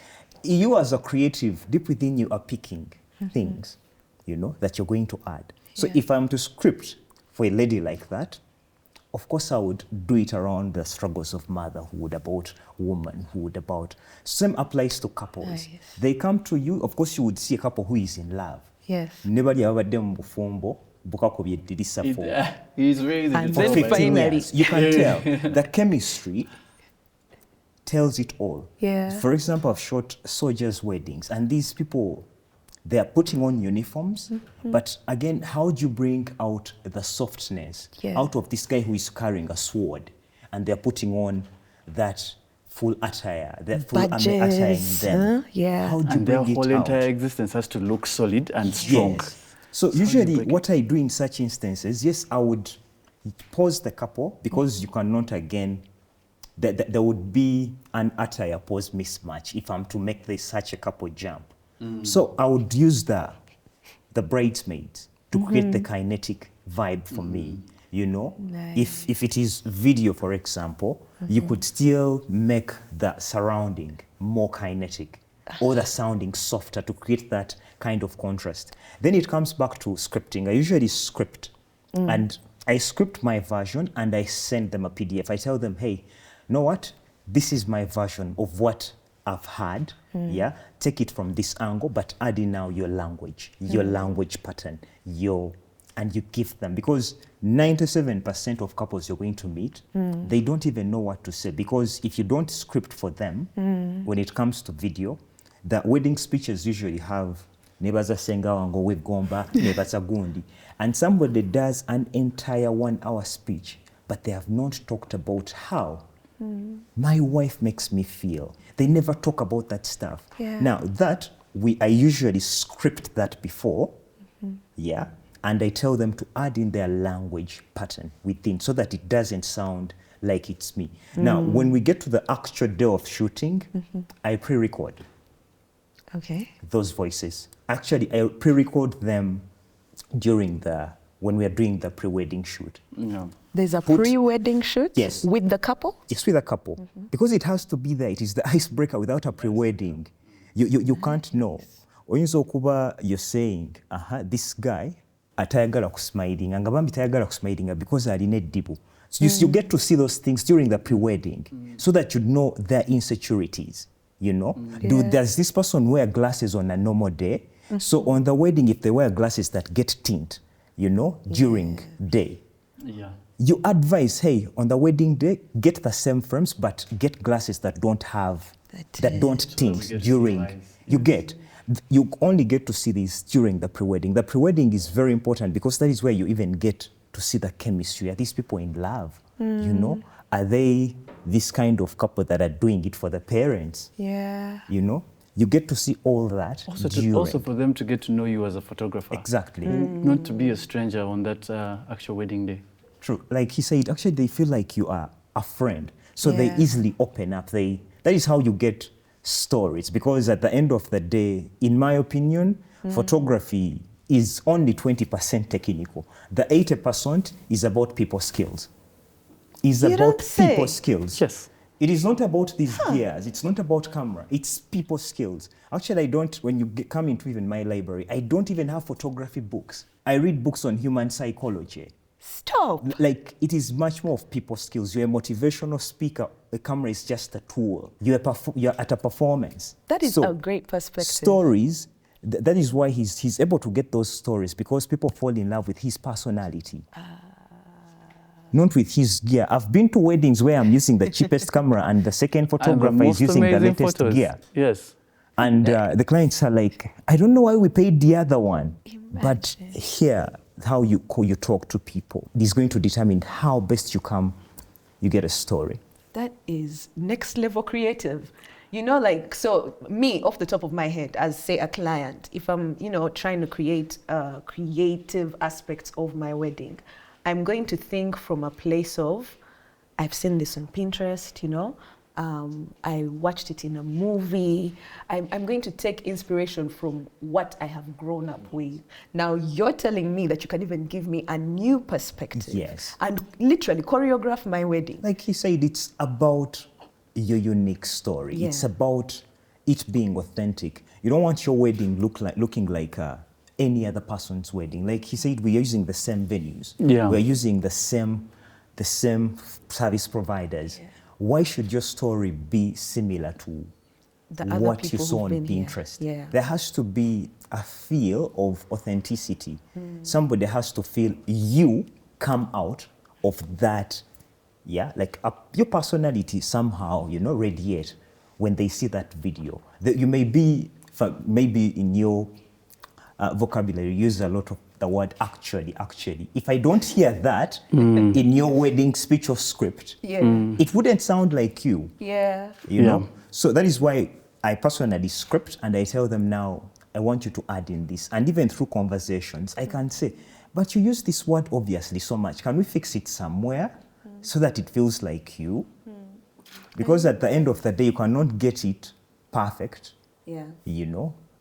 You as a creative, deep within you are picking things, you know, that you're going to add. So if I'm to script for a lady like that, of course I would do it around the struggles of motherhood, about womanhood, about... Same applies to couples. Nice. They come to you, of course you would see a couple who is in love. Yes. Nobody ever dem bufombo. He's raised And For then 15 finally. years. You can tell the chemistry tells it all. Yeah. For example, I've shot soldiers' weddings, and these people, they are putting on uniforms, but again, how do you bring out the softness out of this guy who is carrying a sword, and they're putting on that full attire, that full army attire in them? How do you And their bring whole it out? entire existence has to look solid and strong. Yes. So usually what I do in such instances, yes, I would pause the couple because you cannot again, there would be an attire pose mismatch if I'm to make this such a couple jump. So I would use the bridesmaids to create the kinetic vibe for me, you know? Nice. If it is video, for example, you could still make the surrounding more kinetic or the sounding softer to create that kind of contrast. Then it comes back to scripting. I usually script and I script my version and I send them a PDF. I tell them, hey, you know what? This is my version of what I've had. Yeah, take it from this angle, but add in now your language pattern, and you give them, because 97% of couples you're going to meet, they don't even know what to say, because if you don't script for them, when it comes to video, the wedding speeches usually have nebaza senga wango, we've gone back, nebaza gundi, and somebody does an entire 1-hour speech, but they have not talked about how my wife makes me feel. They never talk about that stuff. Now that I usually script that before, and I tell them to add in their language pattern within so that it doesn't sound like it's me. Now, when we get to the actual day of shooting, I pre-record those voices. Actually, I pre-record them when we are doing the pre-wedding shoot. There's a pre-wedding shoot? Yes. With the couple? Yes, with a couple. Because it has to be there. It is the icebreaker. Without a pre-wedding, you can't know. Oyinza okuba you're saying, this guy atayagala kusmiling, and gabambi tayagala kusmiling because alina eddibu. So you get to see those things during the pre-wedding so that you know their insecurities, you know? Does this person wear glasses on a normal day? So on the wedding, if they wear glasses that get tint, you know, during day, you advise, hey, on the wedding day, get the same frames, but get glasses that don't tint during, you only get to see this during the pre-wedding. The pre-wedding is very important because that is where you even get to see the chemistry. Are these people in love? You know, are they this kind of couple that are doing it for the parents? You know, you get to see all that. Also for them to get to know you as a photographer. Exactly. Not to be a stranger on that actual wedding day. True. Like he said, actually they feel like you are a friend. So they easily open up. That is how you get stories, because at the end of the day, in my opinion, photography is only 20% technical. The 80% is about people skills. Is about people skills. Yes. It is not about these gears. It's not about camera. It's people skills. Actually, I don't, when you come into even my library, I don't even have photography books. I read books on human psychology. Stop. Like, it is much more of people skills. You're a motivational speaker. The camera is just a tool. You're at a performance. That is a great perspective. Stories, that is why he's able to get those stories, because people fall in love with his personality. Not with his gear. I've been to weddings where I'm using the cheapest camera and the second photographer is using the latest gear. Yes. And the clients are like, I don't know why we paid the other one. But here, how you talk to people is going to determine how best you get a story. That is next level creative. You know, like, so me, off the top of my head, as say a client, if I'm, trying to create creative aspects of my wedding, I'm going to think from a place of, I've seen this on Pinterest, I watched it in a movie. I'm going to take inspiration from what I have grown up with. Now you're telling me that you can even give me a new perspective. Yes. And literally choreograph my wedding. Like he said, it's about your unique story. Yeah. It's about it being authentic. You don't want your wedding looking like any other person's wedding. Like he said, we're using the same venues. Yeah. We're using the same service providers. Yeah. Why should your story be similar to what you saw on Pinterest? Yeah. There has to be a feel of authenticity. Somebody has to feel you come out of that, like your personality somehow, radiate when they see that video. You may be, maybe in your vocabulary, use a lot of the word actually. If I don't hear that in your wedding speech or script, it wouldn't sound like you. Yeah. You know? So that is why I personally script and I tell them now, I want you to add in this. And even through conversations, I can say, but you use this word obviously so much. Can we fix it somewhere so that it feels like you? Because at the end of the day, you cannot get it perfect,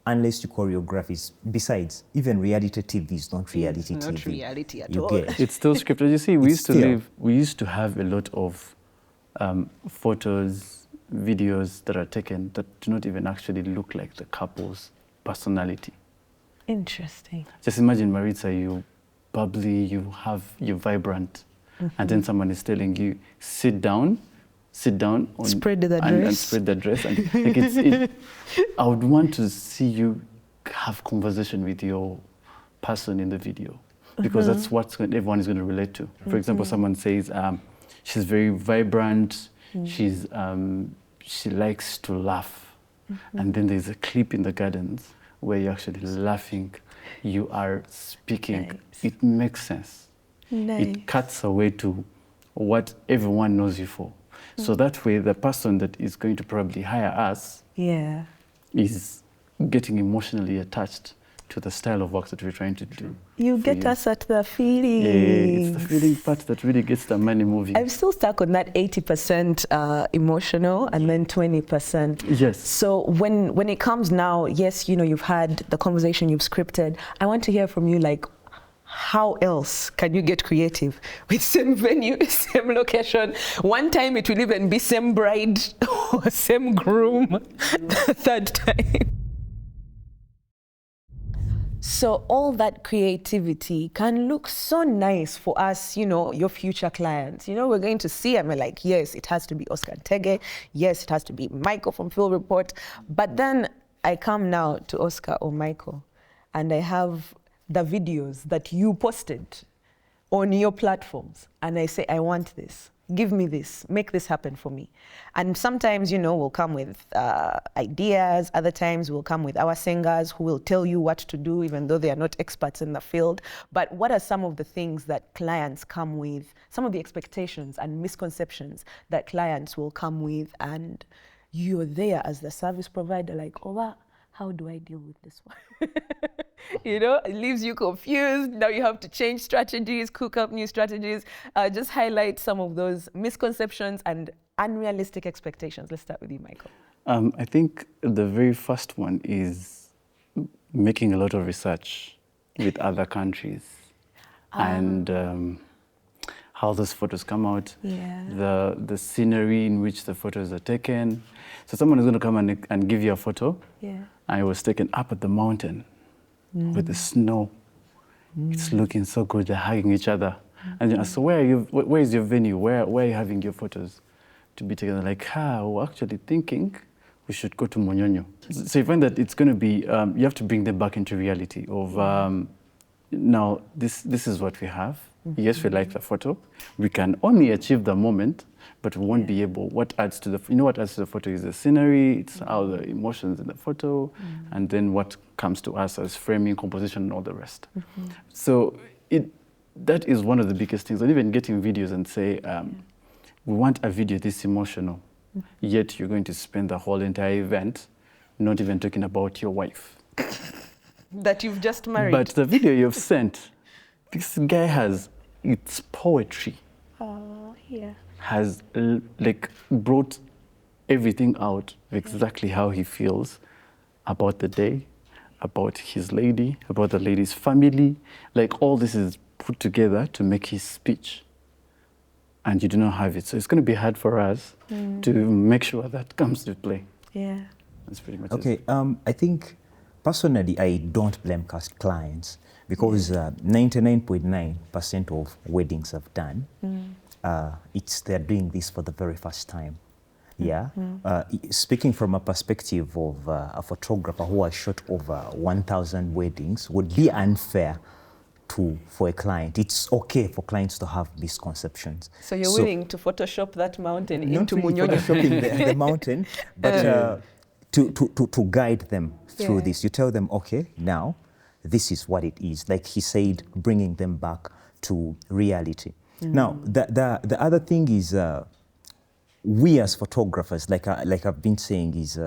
unless you choreograph it. Besides, even reality TV is not reality TV. Not reality at you all. Get. It's still scripted. You see, we used to have a lot of photos, videos that are taken that do not even actually look like the couple's personality. Interesting. Just imagine, Maritza, you bubbly, you're vibrant, and then someone is telling you, sit down spread the dress. And spread the dress. And like I would want to see you have conversation with your person in the video, because that's what everyone is going to relate to. For example, someone says, she's very vibrant, she likes to laugh. And then there's a clip in the gardens where you're actually laughing, you are speaking. Nice. It makes sense. Nice. It cuts away to what everyone knows you for. So that way, the person that is going to probably hire us is getting emotionally attached to the style of work that we're trying to do. You get us at the feeling. Yeah, it's the feeling part that really gets the money moving. I'm still stuck on that 80% emotional and then 20%. Yes. So when it comes now, yes, you've had the conversation, you've scripted. I want to hear from you, like, how else can you get creative with same venue, same location? One time it will even be same bride or same groom, the third time. So all that creativity can look so nice for us, your future clients. We're going to see, and we're like, yes, it has to be Oscar Ntege. Yes, it has to be Michael from Film Report. But then I come now to Oscar or Michael, and I have the videos that you posted on your platforms. And I say, I want this. Give me this. Make this happen for me. And sometimes, we'll come with ideas. Other times we'll come with our singers who will tell you what to do, even though they are not experts in the field. But what are some of the things that clients come with, some of the expectations and misconceptions that clients will come with, and you're there as the service provider, like, oh, how do I deal with this one? It leaves you confused. Now you have to change strategies, cook up new strategies. Just highlight some of those misconceptions and unrealistic expectations. Let's start with you, Michael. I think the very first one is making a lot of research with other countries and how those photos come out, Yeah. the scenery in which the photos are taken. So someone is going to come and give you a photo. Yeah. I was taken up at the mountain with the snow. It's looking so good. They're hugging each other. And you know, so where are you? Where is your venue? Where are you having your photos to be taken? Like, we're actually thinking we should go to Monyonyo. So you find that it's going to be, you have to bring them back into reality of, now this is what we have. Yes, we like the photo. We can only achieve the moment, but we won't be able, what adds to the, what adds to the photo is the scenery, it's how the emotions in the photo, and then what comes to us as framing, composition, and all the rest. So that is one of the biggest things. And even getting videos and say, we want a video this emotional, yet you're going to spend the whole entire event not even talking about your wife. That you've just married. But the video you've sent, this guy has, it's poetry. Oh, yeah. Has like brought everything out exactly how he feels about the day, about his lady, about the lady's family. Like all this is put together to make his speech. And you do not have it. So it's going to be hard for us to make sure that comes to play. Yeah. That's pretty much Okay, it. I think personally, I don't blame clients because 99.9% of weddings I've done, they're doing this for the very first time. Yeah. Speaking from a perspective of a photographer who has shot over 1,000 weddings would be unfair for a client. It's okay for clients to have misconceptions. So you're willing to Photoshop that mountain into Not really Munyonyo? photoshopping the mountain, but to guide them through this. You tell them, okay, now this is what it is. Like he said, bringing them back to reality. Now, the other thing is, we as photographers, like I've been saying, is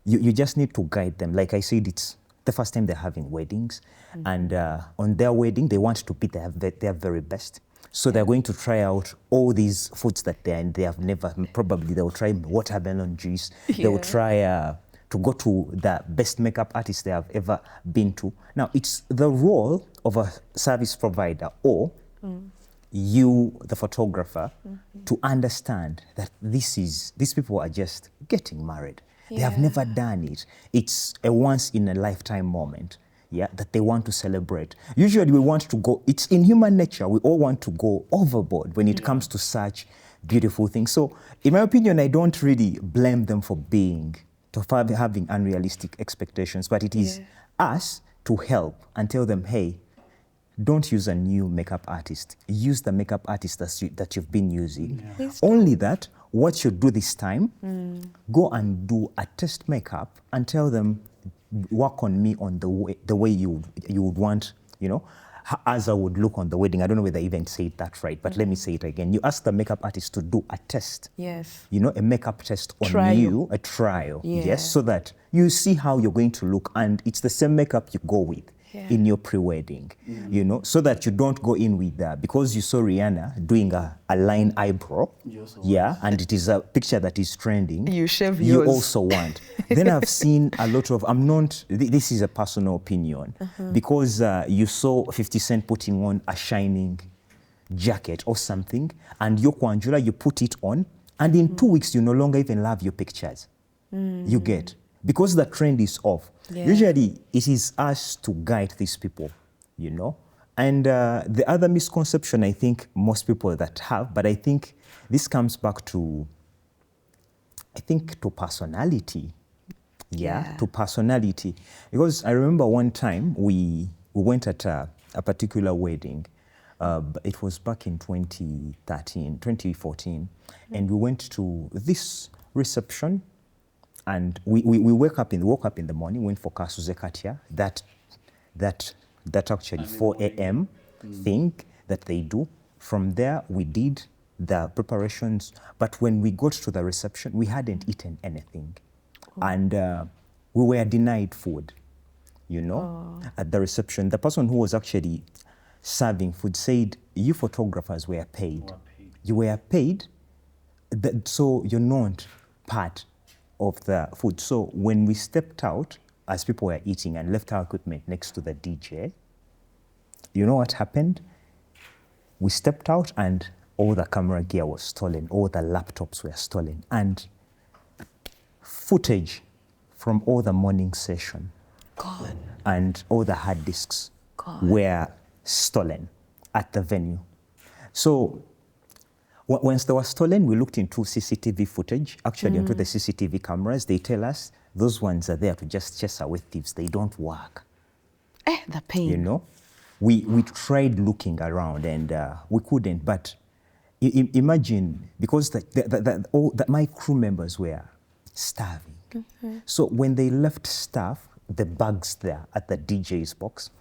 you just need to guide them. Like I said, it's the first time they're having weddings, and on their wedding, they want to be their very best. So they're going to try out all these foods that they have never, probably they'll try watermelon juice, they'll try to go to the best makeup artist they have ever been to. Now, it's the role of a service provider or you, the photographer, to understand that these people are just getting married. They have never done it. It's a once in a lifetime moment, that they want to celebrate. Usually we want to go, it's in human nature, we all want to go overboard when it comes to such beautiful things. So in my opinion, I don't really blame them for having unrealistic expectations, but it is us to help and tell them, hey, don't use a new makeup artist. Use the makeup artist that you've been using. Only that, what you do this time, go and do a test makeup and tell them, work on me on the way you would want, as I would look on the wedding. I don't know whether I even said that right, but let me say it again. You ask the makeup artist to do a test. Yes. A makeup test on you, a trial. Yes, so that you see how you're going to look, and it's the same makeup you go with in your pre-wedding, so that you don't go in with because you saw Rihanna doing a line eyebrow, and it is a picture that is trending. You shave you yours. also want. Then I've seen a lot of, this is a personal opinion, because you saw 50 Cent putting on a shining jacket or something, and Yoko Anjula, you put it on, and in 2 weeks, you no longer even love your pictures. You get. Because the trend is off. Usually, it is us to guide these people, And the other misconception I think most people that have, but I think this comes back to, to personality. To personality. Because I remember one time we went at a particular wedding. It was back in 2014. And we went to this reception. And we woke up in the morning, went for Kasuze Katia, that actually 4 a.m. thing that they do. From there, we did the preparations. But when we got to the reception, we hadn't eaten anything. And we were denied food, at the reception. The person who was actually serving food said, you photographers were paid. You were paid, so you're not part of the food. So when we stepped out, as people were eating and left our equipment next to the DJ, you know what happened? we stepped out and all the camera gear was stolen, all the laptops were stolen, and footage from all the morning session God. and all the hard disks God. were stolen at the venue. So once they were stolen, we looked into CCTV footage, actually into the CCTV cameras. They tell us those ones are there to just chase away thieves. They don't work. The pain. You know, we tried looking around and we couldn't. But imagine, because my crew members were starving. So when they left stuff, the bags there at the DJ's box,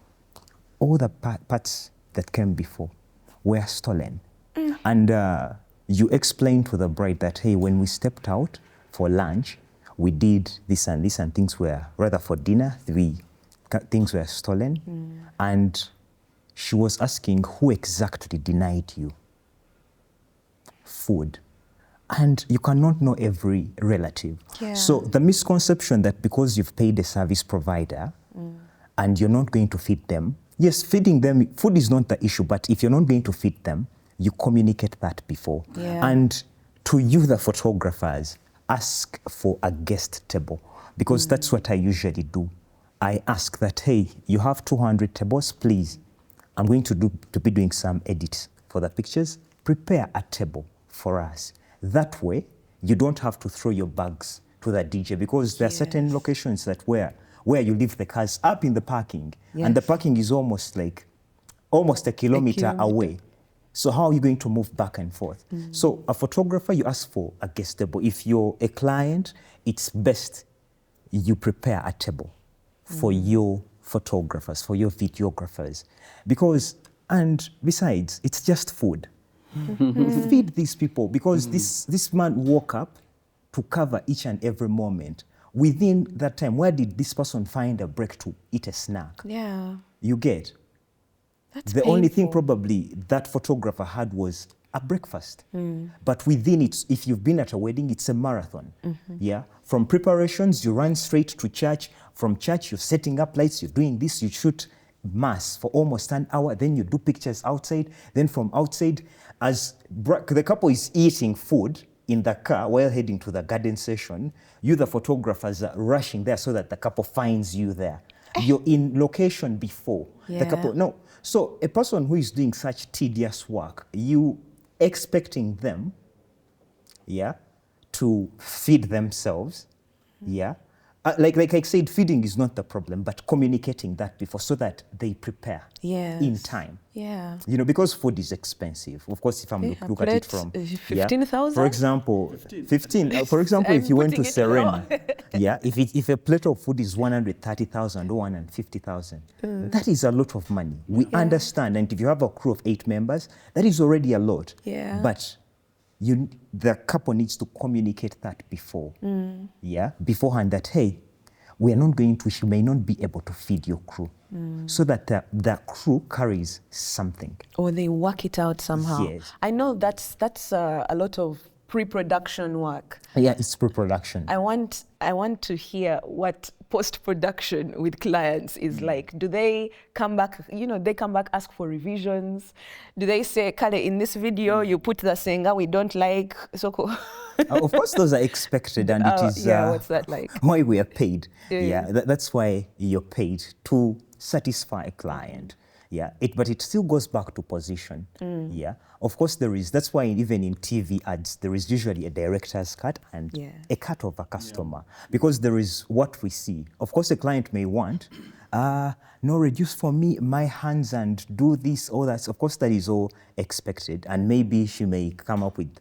all the parts that came before were stolen. And you explained to the bride that, hey, when we stepped out for lunch, we did this and this, and things were, rather for dinner, things were stolen. And she was asking, who exactly denied you food? And you cannot know every relative. Yeah. So the misconception that because you've paid a service provider and you're not going to feed them, yes, feeding them, food is not the issue, but if you're not going to feed them, you communicate that before. Yeah. And to you, the photographers, ask for a guest table, because that's what I usually do. I ask that, hey, you have 200 tables, please. I'm going to be doing some edits for the pictures. Prepare a table for us. That way, you don't have to throw your bags to the DJ, because there are certain locations that where you leave the cars up in the parking, and the parking is almost a kilometer away. So how are you going to move back and forth? So a photographer, you ask for a guest table. If you're a client, it's best you prepare a table for your photographers, for your videographers. Because, and besides, it's just food. Feed these people, because this man woke up to cover each and every moment. Within that time, where did this person find a break to eat a snack? Yeah. You get? That's the only thing painful. probably that photographer had was a breakfast. But within it, if you've been at a wedding, it's a marathon. Yeah. From preparations, you run straight to church. From church, you're setting up lights, you're doing this, you shoot mass for almost an hour, then you do pictures outside. Then from outside, as the couple is eating food in the car while heading to the garden session, you, the photographers, are rushing there so that the couple finds you there. You're in location before the couple. No. So a person who is doing such tedious work, you expecting them, to feed themselves, like I said, feeding is not the problem, but communicating that before so that they prepare in time. Yeah. You know, because food is expensive. Of course, if I'm look at it from 15,000. for example, 15. For example, if you went to putting it low. Serena, if a plate of food is 130,000 or 150,000, that is a lot of money. We understand, and if you have a crew of 8 members, that is already a lot. Yeah. But the couple needs to communicate that before, beforehand, that, hey, we may not be able to feed your crew, so that the crew carries something. Or they work it out somehow. Yes. I know that's a lot of pre-production work. Yeah, it's pre-production. I want to hear what post-production with clients is like. Do they come back, they come back, ask for revisions? Do they say, Kale, in this video, you put the singer we don't like, Soko? Of course, those are expected, and it is what's that like? why we are paid. That's why you're paid to satisfy a client. But it still goes back to position. Of course, that's why even in TV ads, there is usually a director's cut and a cut of a customer, because there is what we see. Of course, a client may want, no, reduce for me my hands and do this, all that. Of course, that is all expected, and maybe she may come up with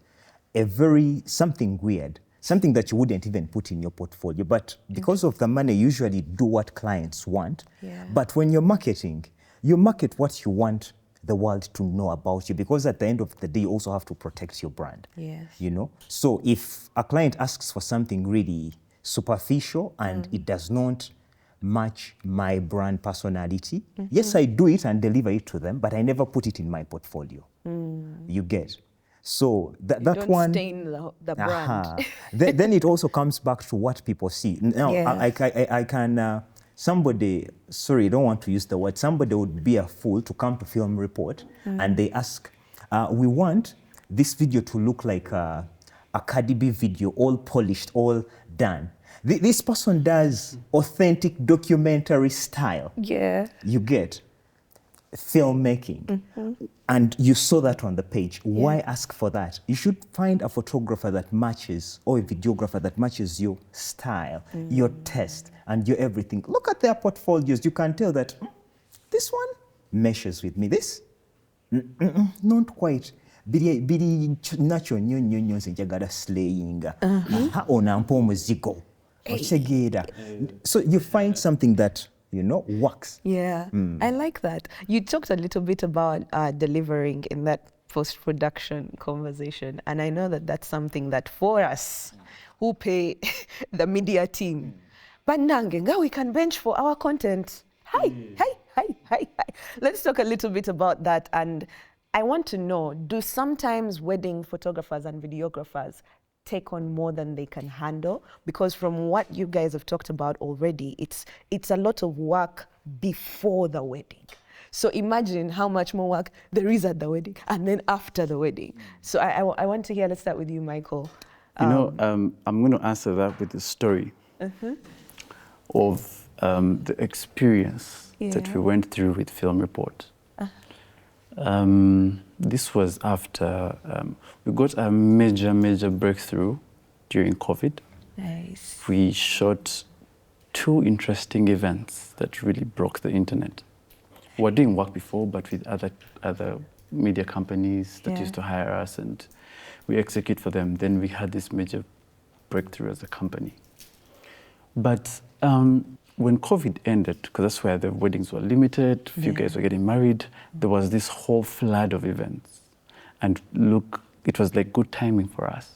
something weird, something that you wouldn't even put in your portfolio. But because of the money, you usually do what clients want. But when you're marketing, you market what you want the world to know about you, because at the end of the day, you also have to protect your brand. So if a client asks for something really superficial and it does not match my brand personality, yes, I do it and deliver it to them, but I never put it in my portfolio. You get? So that don't one stain the brand. Then it also comes back to what people see. Now, I can, somebody, sorry, I don't want to use the word, somebody would be a fool to come to Film Report and they ask, We want this video to look like a Cardi B video, all polished, all done. This person does authentic documentary style. Yeah. You get filmmaking. And you saw that on the page. Why ask for that? You should find a photographer that matches, or a videographer that matches your style, your taste, and your everything. Look at their portfolios. You can tell that this one meshes with me. This, not quite. Biri nacho nyonyo nze njagala slaying. Onampa omuzigo. Okitegeera. So you find something that, you know, works. Yeah, I like that. You talked a little bit about delivering in that post-production conversation, and I know that that's something that for us who pay the media team, but nange, we can bench for our content. Hi. Let's talk a little bit about that. And I want to know, do sometimes wedding photographers and videographers take on more than they can handle? Because from what you guys have talked about already, it's a lot of work before the wedding. So imagine how much more work there is at the wedding and then after the wedding. So I want to hear, let's start with you, Micheal. I'm going to answer that with the story of the experience that we went through with Film Report. This was after we got a major breakthrough during COVID. Nice. We shot 2 interesting events that really broke the internet. We were doing work before, but with other media companies that used to hire us, and we execute for them. Then we had this major breakthrough as a company. But when COVID ended, because that's where the weddings were limited, few guys were getting married, there was this whole flood of events. And look, it was like good timing for us,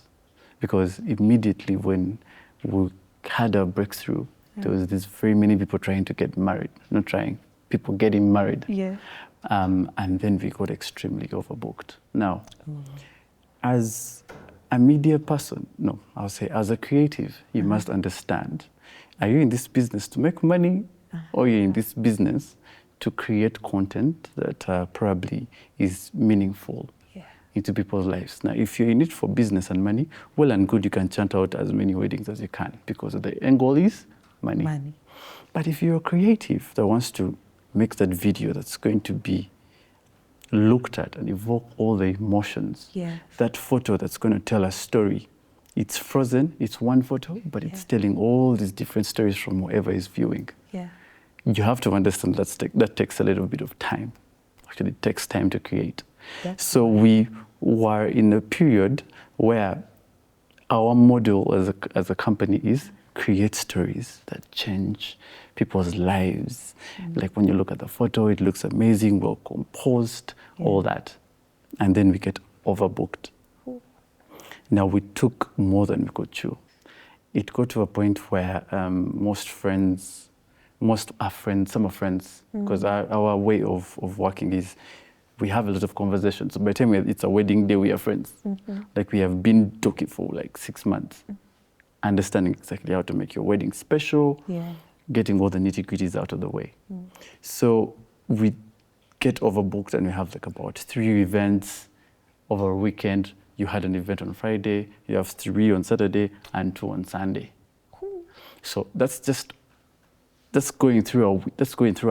because immediately when we had a breakthrough, there was this very many people trying to get married, not trying, people getting married. Yeah. And then we got extremely overbooked. Now, as a media person, no, I'll say as a creative, you must understand, are you in this business to make money, or you're in this business to create content that probably is meaningful into people's lives? Now, if you're in it for business and money, well and good, you can chant out as many weddings as you can, because the end goal is money. But if you're a creative that wants to make that video that's going to be looked at and evoke all the emotions, that photo that's going to tell a story, it's frozen, it's one photo, but it's telling all these different stories from whoever is viewing. You have to understand that takes a little bit of time. Actually, it takes time to create. So we were in a period where our model as a company is create stories that change people's lives. Like when you look at the photo, it looks amazing, well composed, all that. And then we get overbooked. Now, we took more than we could chew. It got to a point where some are friends, because our way of working is we have a lot of conversations. So by the time it's a wedding day, we are friends. Like we have been talking for like 6 months, understanding exactly how to make your wedding special, getting all the nitty-gritties out of the way. So we get overbooked and we have like about 3 events over a weekend. You had an event on Friday, you have 3 on Saturday and 2 on Sunday. So that's going through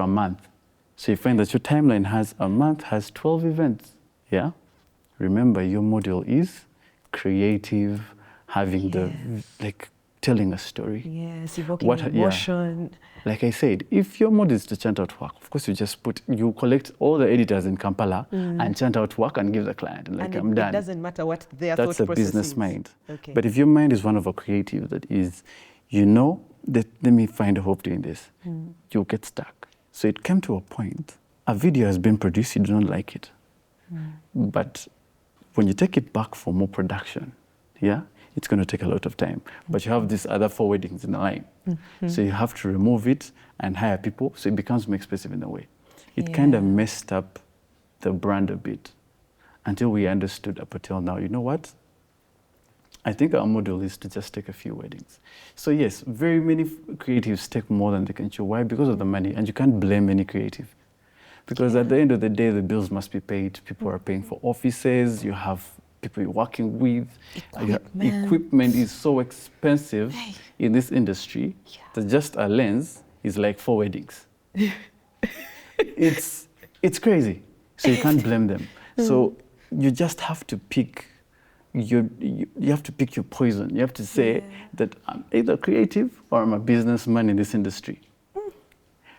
a month. So you find that your timeline a month has 12 events. Yeah? Remember, your model is creative, having telling a story. Yes, evoking emotion. Like I said, if your model is to chant out work, of course you collect all the editors in Kampala and chant out work and give the client. And I'm done. It doesn't matter what their thought process is. That's a business mind. Okay. But if your mind is one of a creative that is, that let me find a hope doing this, you'll get stuck. So it came to a point, a video has been produced, you do not like it. But when you take it back for more production, it's going to take a lot of time. But you have these other 4 weddings in the line. So you have to remove it and hire people, so it becomes more expensive in a way. It kind of messed up the brand a bit until we understood up until now, you know what? I think our model is to just take a few weddings. So yes, very many creatives take more than they can chew. Why? Because of the money, and you can't blame any creative. Because at the end of the day, the bills must be paid. People are paying for offices. You have people you're working with. Equipment is so expensive in this industry that just a lens is like 4 weddings. It's crazy. So you can't blame them. So you just have to pick you have to pick your poison. You have to say that I'm either creative or I'm a businessman in this industry.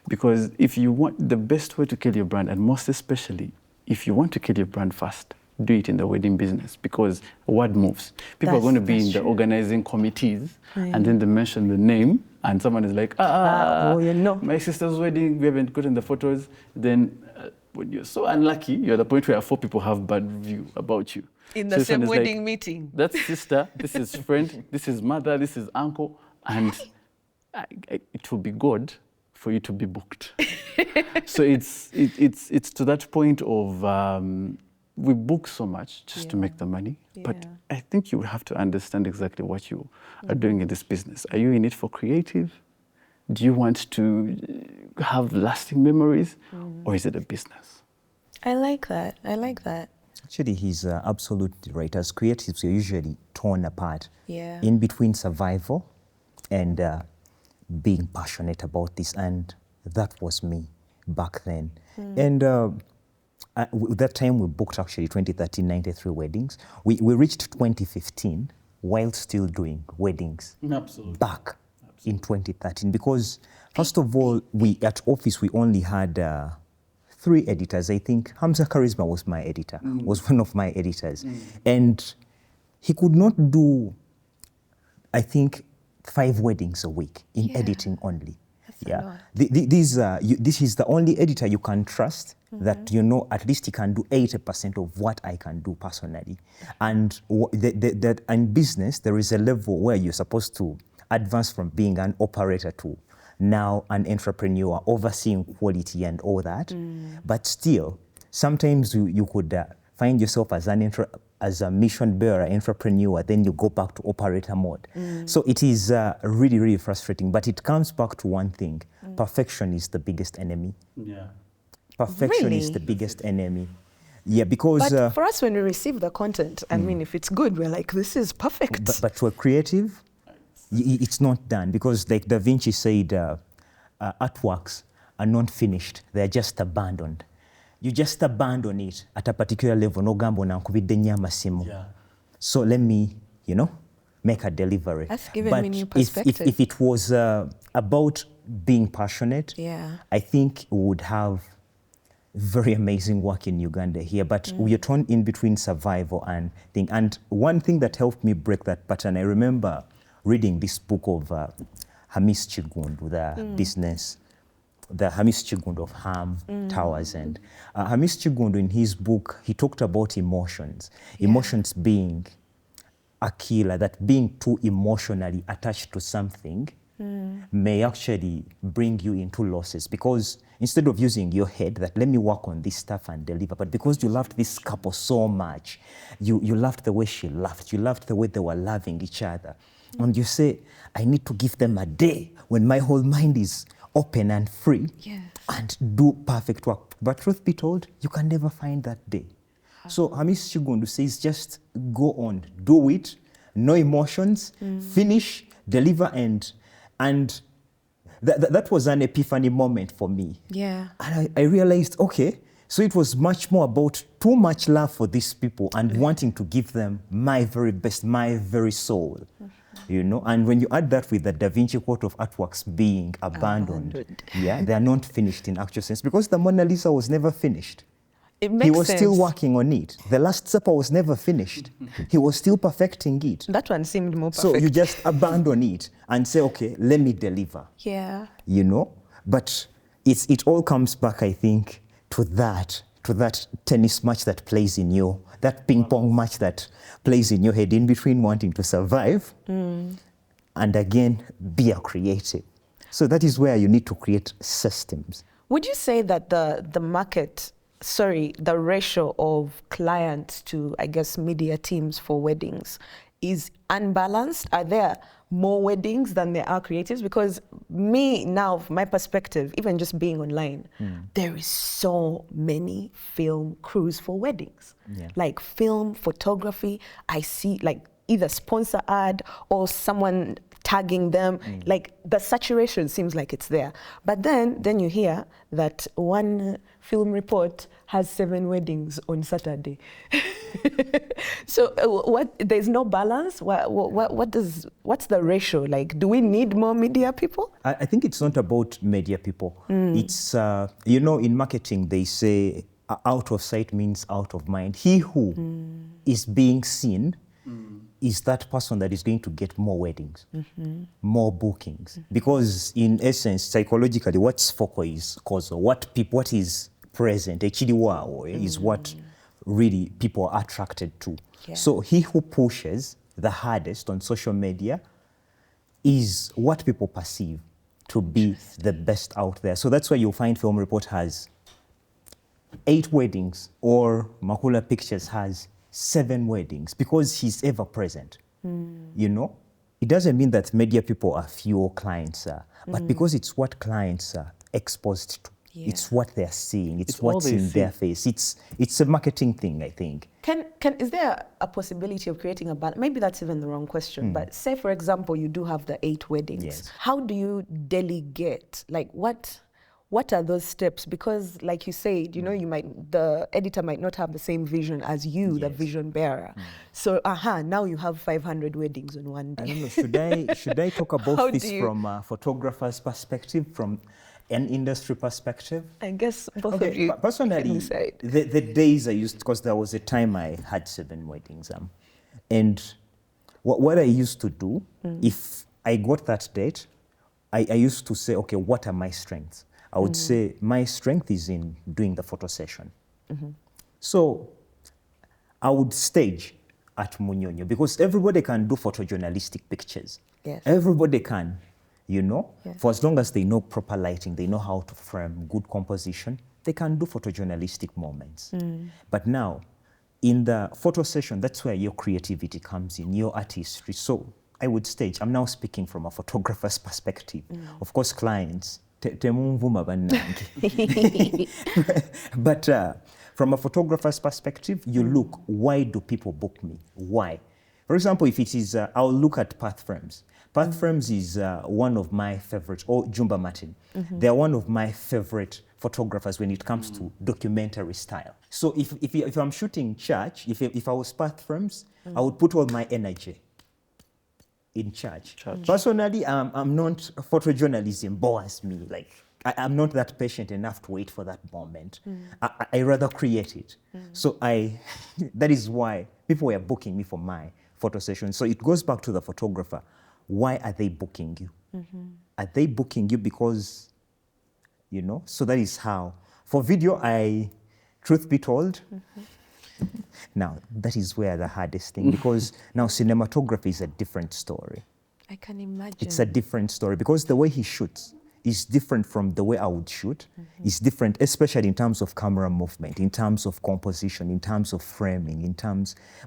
Because if you want the best way to kill your brand, and most especially if you want to kill your brand fast, do it in the wedding business, because word moves. People are going to be in the organizing committees, and then they mention the name, and someone is like, my sister's wedding, we haven't gotten the photos. Then when you're so unlucky, you're at the point where 4 people have bad review about you. In the same wedding meeting. That's sister, this is friend, this is mother, this is uncle, and it will be good for you to be booked. So it's to that point of we book so much just to make the money, but I think you have to understand exactly what you are doing in this business. Are you in it for creative? Do you want to have lasting memories, or is it a business? I like that. I like that. Actually, he's absolutely right. As creatives, you're usually torn apart in between survival and being passionate about this, and that was me back then. And that time we booked actually 2013, 93 weddings. We reached 2015 while still doing weddings back in 2013, because first of all, we at office we only had 3 editors. I think Hamza Charisma was my editor, was one of my editors. And he could not do, I think, 5 weddings a week in editing only. This is the only editor you can trust that you know at least he can do 80% of what I can do personally. And that in business, there is a level where you're supposed to advance from being an operator to now an entrepreneur, overseeing quality and all that. But still, sometimes you could find yourself as a mission bearer, entrepreneur, then you go back to operator mode. So it is really, really frustrating. But it comes back to one thing. Perfection is the biggest enemy. Perfection is the biggest enemy. Yeah, because... But for us, when we receive the content, I mean, if it's good, we're like, this is perfect. But to a creative, it's not done, because like Da Vinci said, artworks are not finished, they're just abandoned. You just abandon it at a particular level, no gambo na nkubidde nnyo amasimu. So let me, make a delivery. That's given me new perspective. If it was about being passionate, I think we would have very amazing work in Uganda here, but we are torn in between survival and thing. And one thing that helped me break that pattern, I remember reading this book of Hamis Chigundu, the business, the Hamis Chigundu of Ham Towers. And Hamis Chigundu, in his book, he talked about emotions. Emotions being a killer, that being too emotionally attached to something may actually bring you into losses, because instead of using your head that let me work on this stuff and deliver, but because you loved this couple so much, you loved the way she laughed, you loved the way they were loving each other, and you say, I need to give them a day when my whole mind is open and free and do perfect work. But truth be told, you can never find that day. So Hamis Chigundu says, just go on, do it, no emotions, finish, deliver, and that was an epiphany moment for me. And I realized, okay, so it was much more about too much love for these people and wanting to give them my very best, my very soul. And when you add that with the Da Vinci quote of artworks being abandoned. They are not finished in actual sense, because the Mona Lisa was never finished. It makes He was sense. still working on it. The Last Supper was never finished. He was still perfecting it. That one seemed more perfect. So you just abandon it and say, okay, let me deliver. But it all comes back, I think, to that tennis match that plays in you, that ping pong match that plays in your head, in between wanting to survive and again be a creative. So that is where you need to create systems. Would you say that the ratio of clients to, I guess, media teams for weddings is unbalanced? Are there more weddings than there are creatives? Because me now, from my perspective, even just being online, there is so many film crews for weddings. Yeah. Like film, photography, I see like either sponsor ad or someone tagging them. Like the saturation seems like it's there. But then you hear that one film report has 7 weddings on Saturday. So there's no balance? What's the ratio? Like, do we need more media people? I think it's not about media people. It's, you know, in marketing, they say out of sight means out of mind. He who is being seen is that person that is going to get more weddings, more bookings. Because in essence, psychologically, what's focal is cause what is present, is what really people are attracted to. Yeah. So he who pushes the hardest on social media is what people perceive to be the best out there. So that's why you'll find Film Report has 8 weddings, or Makula Pictures has 7 weddings, because he's ever present. You know, it doesn't mean that media people are fewer clients, but because it's what clients are exposed to. Yeah. It's what they're seeing. It's all what's they in see. their face. It's a marketing thing, I think. Is there a possibility of creating a balance? Maybe that's even the wrong question, but say, for example, you do have the 8 weddings. Yes. How do you delegate? Like, what are those steps? Because like you said, you know, the editor might not have the same vision as you, the Yes. vision bearer. So, now you have 500 weddings on one I day. don't know, should I talk How about this do you- from a photographer's perspective, from an industry perspective? I guess both of you can Personally, decide. the days I used, because there was a time I had 7 weddings, and what I used to do, if I got that date, I used to say, okay, what are my strengths? I would say my strength is in doing the photo session. So I would stage at Munyonyo, because everybody can do photojournalistic pictures. Yes. Everybody can, you know, Yes. for as long as they know proper lighting, they know how to frame good composition, they can do photojournalistic moments. But now, in the photo session, that's where your creativity comes in, your artistry. So I would stage. I'm now speaking from a photographer's perspective. Of course, clients, temumvuma bannange. But from a photographer's perspective, you look, why do people book me? Why? For example, if it is, I'll look at Path Frames. Path Frames is one of my favorites, or Jumba Martin. They're one of my favorite photographers when it comes to documentary style. So if I'm shooting church, if I was Path Frames, I would put all my energy in church. Personally, I'm not, photojournalism bores me. Like, I'm not that patient enough to wait for that moment. I rather create it. So that is why people were booking me for my photo session. So it goes back to the photographer. Why are they booking you? Are they booking you because, you know? So that is how. For video, truth be told, now that is where the hardest thing, because now cinematography is a different story. I can imagine. It's a different story, because the way he shoots is different from the way I would shoot. It's different, especially in terms of camera movement, in terms of composition, in terms of framing,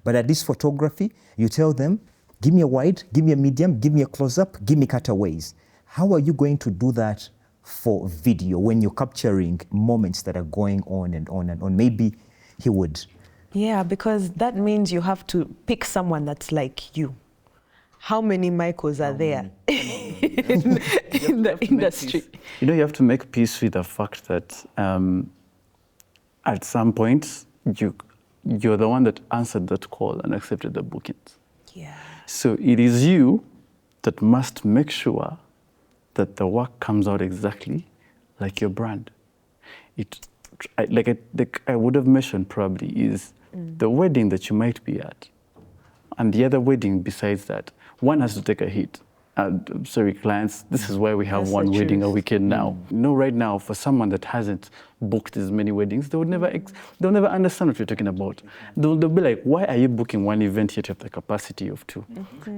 but at this photography, you tell them, give me a wide, give me a medium, give me a close-up, give me cutaways. How are you going to do that for video when you're capturing moments that are going on and on and on? Maybe he would. Yeah, because that means you have to pick someone that's like you. How many Michaels are there in the industry? You know, you have to make peace with the fact that at some point, you're the one that answered that call and accepted the bookings. Yeah. So it is you that must make sure that the work comes out exactly like your brand. Like I would have mentioned probably is the wedding that you might be at, and the other wedding besides that, one has to take a hit. Sorry, clients, this is why we have That's one the wedding a truth. weekend now. You know, right now, for someone that hasn't booked as many weddings, they'll never understand what you're talking about. They'll be like, why are you booking one event yet you have the capacity of 2?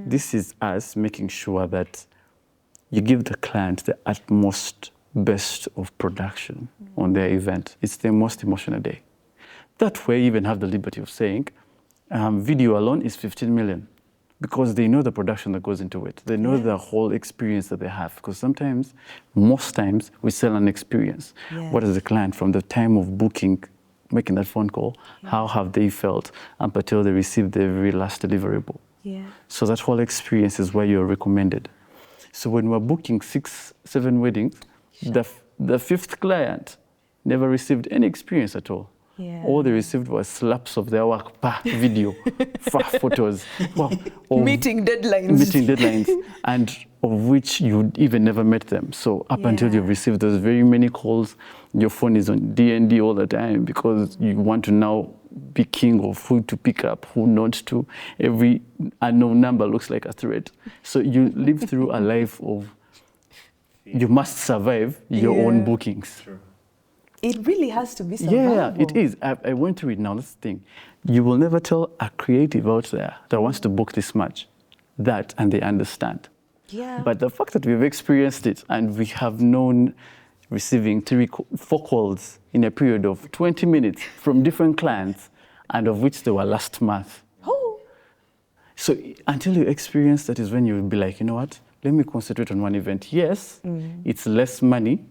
This is us making sure that you give the client the utmost best of production on their event. It's their most emotional day. That way, you even have the liberty of saying, video alone is 15 million. because they know the production that goes into it. They know the whole experience that they have. Because sometimes, most times, we sell an experience. What is the client from the time of booking, making that phone call, how have they felt up until they receive their very last deliverable? So that whole experience is where you're recommended. So when we're booking 6, 7 weddings, the fifth client never received any experience at all. All they received was slaps of their work, video, photos. Meeting deadlines. And of which you even never met them. So up until you've received those very many calls, your phone is on D&D all the time because you want to now be king of who to pick up, who not to. Every unknown number looks like a threat. So you live through a life of, you must survive your own bookings. True. It really has to be survival. Yeah, it is. I went through it now. That's the thing. You will never tell a creative out there that wants to book this much that, and they understand. But the fact that we've experienced it and we have known receiving 4 calls in a period of 20 minutes from different clients, and of which they were last month. So until you experience that is when you'll be like, you know what, let me concentrate on one event. Yes, it's less money,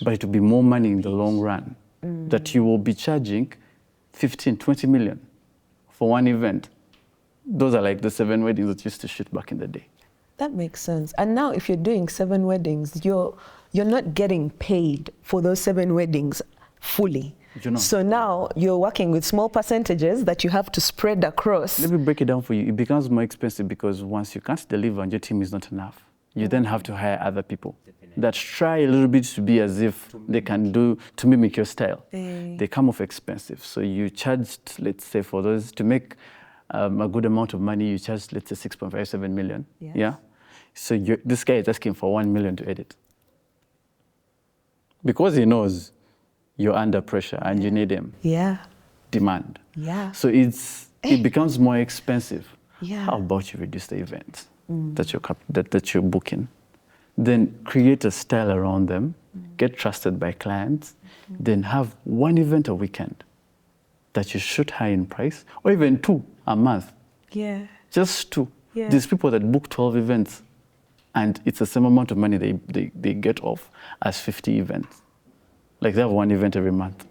but it will be more money in the long run. That you will be charging 15, 20 million for one event. Those are like the 7 weddings that used to shoot back in the day. That makes sense. And now if you're doing 7 weddings, you're not getting paid for those 7 weddings fully. So now you're working with small percentages that you have to spread across. Let me break it down for you. It becomes more expensive because once you can't deliver and your team is not enough, you then have to hire other people that try a little bit to be as if they can do, to mimic your style. They come off expensive. So you charged, let's say for those, to make a good amount of money, you charge, let's say 6.57 million. So this guy is asking for 1 million to edit. Because he knows you're under pressure and you need him. Demand. So it becomes more expensive. How about you reduce the events that you're booking? Then create a style around them, get trusted by clients, then have 1 event a weekend that you shoot high in price, or even 2 a month. Just 2. There's people that book 12 events and it's the same amount of money they get off as 50 events. Like they have 1 event every month.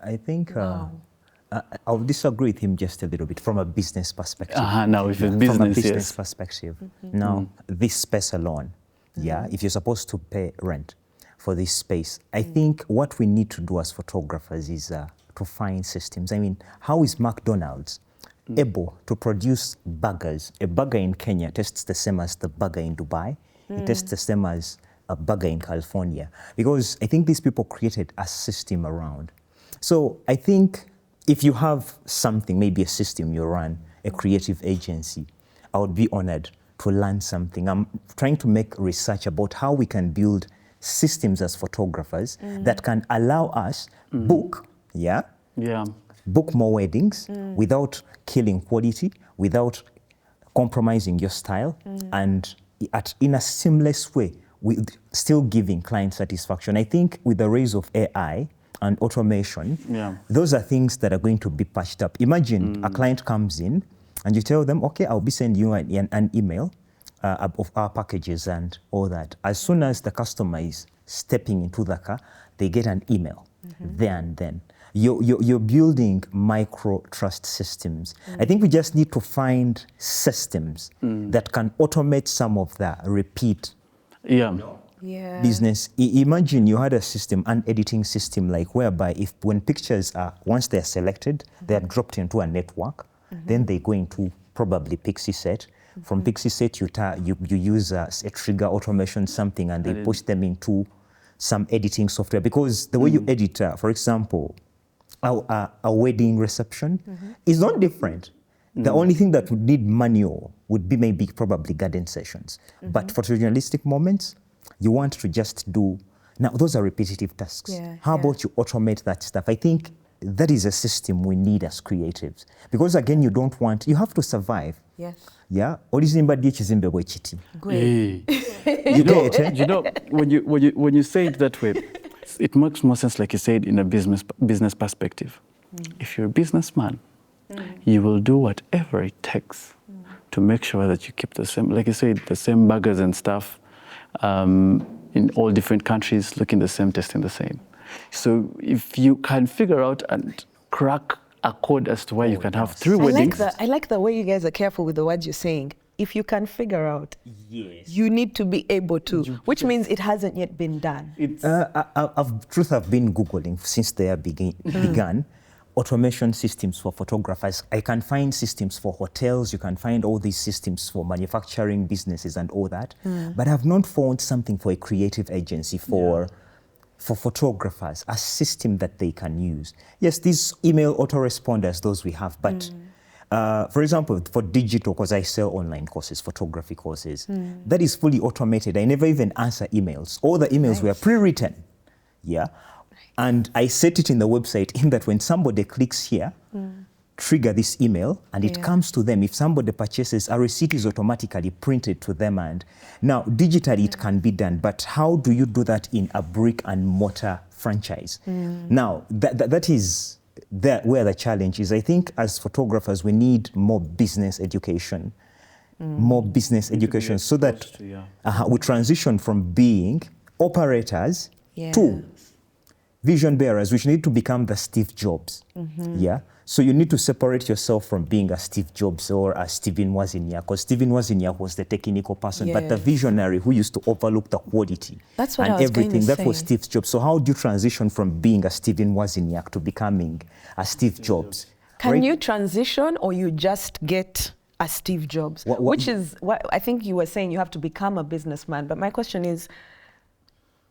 I think I'll disagree with him just a little bit from a business perspective. Now, if it's business, from a business perspective. Now, this space alone, if you're supposed to pay rent for this space, I think what we need to do as photographers is to find systems. I mean, how is McDonald's able to produce burgers? A burger in Kenya tastes the same as the burger in Dubai. It tastes the same as a burger in California. Because I think these people created a system around. So I think if you have something, maybe a system you run, a creative agency, I would be honored to learn something. I'm trying to make research about how we can build systems as photographers that can allow us book, book more weddings without killing quality, without compromising your style, and in a seamless way, with still giving client satisfaction. I think with the rise of AI and automation, those are things that are going to be patched up. Imagine a client comes in and you tell them, okay, I'll be sending you an email of our packages and all that. As soon as the customer is stepping into the car, they get an email there and then. You're building micro trust systems. I think we just need to find systems that can automate some of the repeat business. Imagine you had a system, an editing system, like whereby when pictures are, once they're selected, they're dropped into a network, then they go into probably PixieSet. From PixieSet, you use a trigger automation something, and they push them into some editing software. Because the way you edit, for example, a wedding reception is not different. The only thing that would need manual would be maybe probably garden sessions. But for journalistic moments, you want to just do, now those are repetitive tasks. How about you automate that stuff? I think that is a system we need as creatives. Because again, you have to survive. When you say it that way, it makes more sense, like you said, in a business perspective. If you're a businessman, you will do whatever it takes to make sure that you keep the same, like you said, the same burgers and stuff in all different countries, looking the same, tasting the same. So if you can figure out and crack a code as to why you can have 3 weddings. I like the way you guys are careful with the words you're saying. If you can figure out, you need to be able to, which means it hasn't yet been done. I've been Googling since they began automation systems for photographers. I can find systems for hotels, you can find all these systems for manufacturing businesses and all that, but I've not found something for a creative agency for photographers, a system that they can use. Yes, these email autoresponders, those we have, but for example, for digital, because I sell online courses, photography courses, that is fully automated. I never even answer emails. All the emails were pre-written, and I set it in the website in that when somebody clicks here, trigger this email, and it comes to them. If somebody purchases, a receipt is automatically printed to them. And now, digitally, it can be done, but how do you do that in a brick and mortar franchise? Now, that is where the challenge is. I think as photographers, we need more business education, so that we transition from being operators to vision bearers, which need to become the Steve Jobs. So you need to separate yourself from being a Steve Jobs or a Steven Wozniak, because Steven Wozniak was the technical person, but the visionary who used to overlook the quality and everything. That was Steve Jobs. So how do you transition from being a Steven Wozniak to becoming a Steve Jobs? Can you transition, or you just get a Steve Jobs? Which is what I think you were saying, you have to become a businessman. But my question is,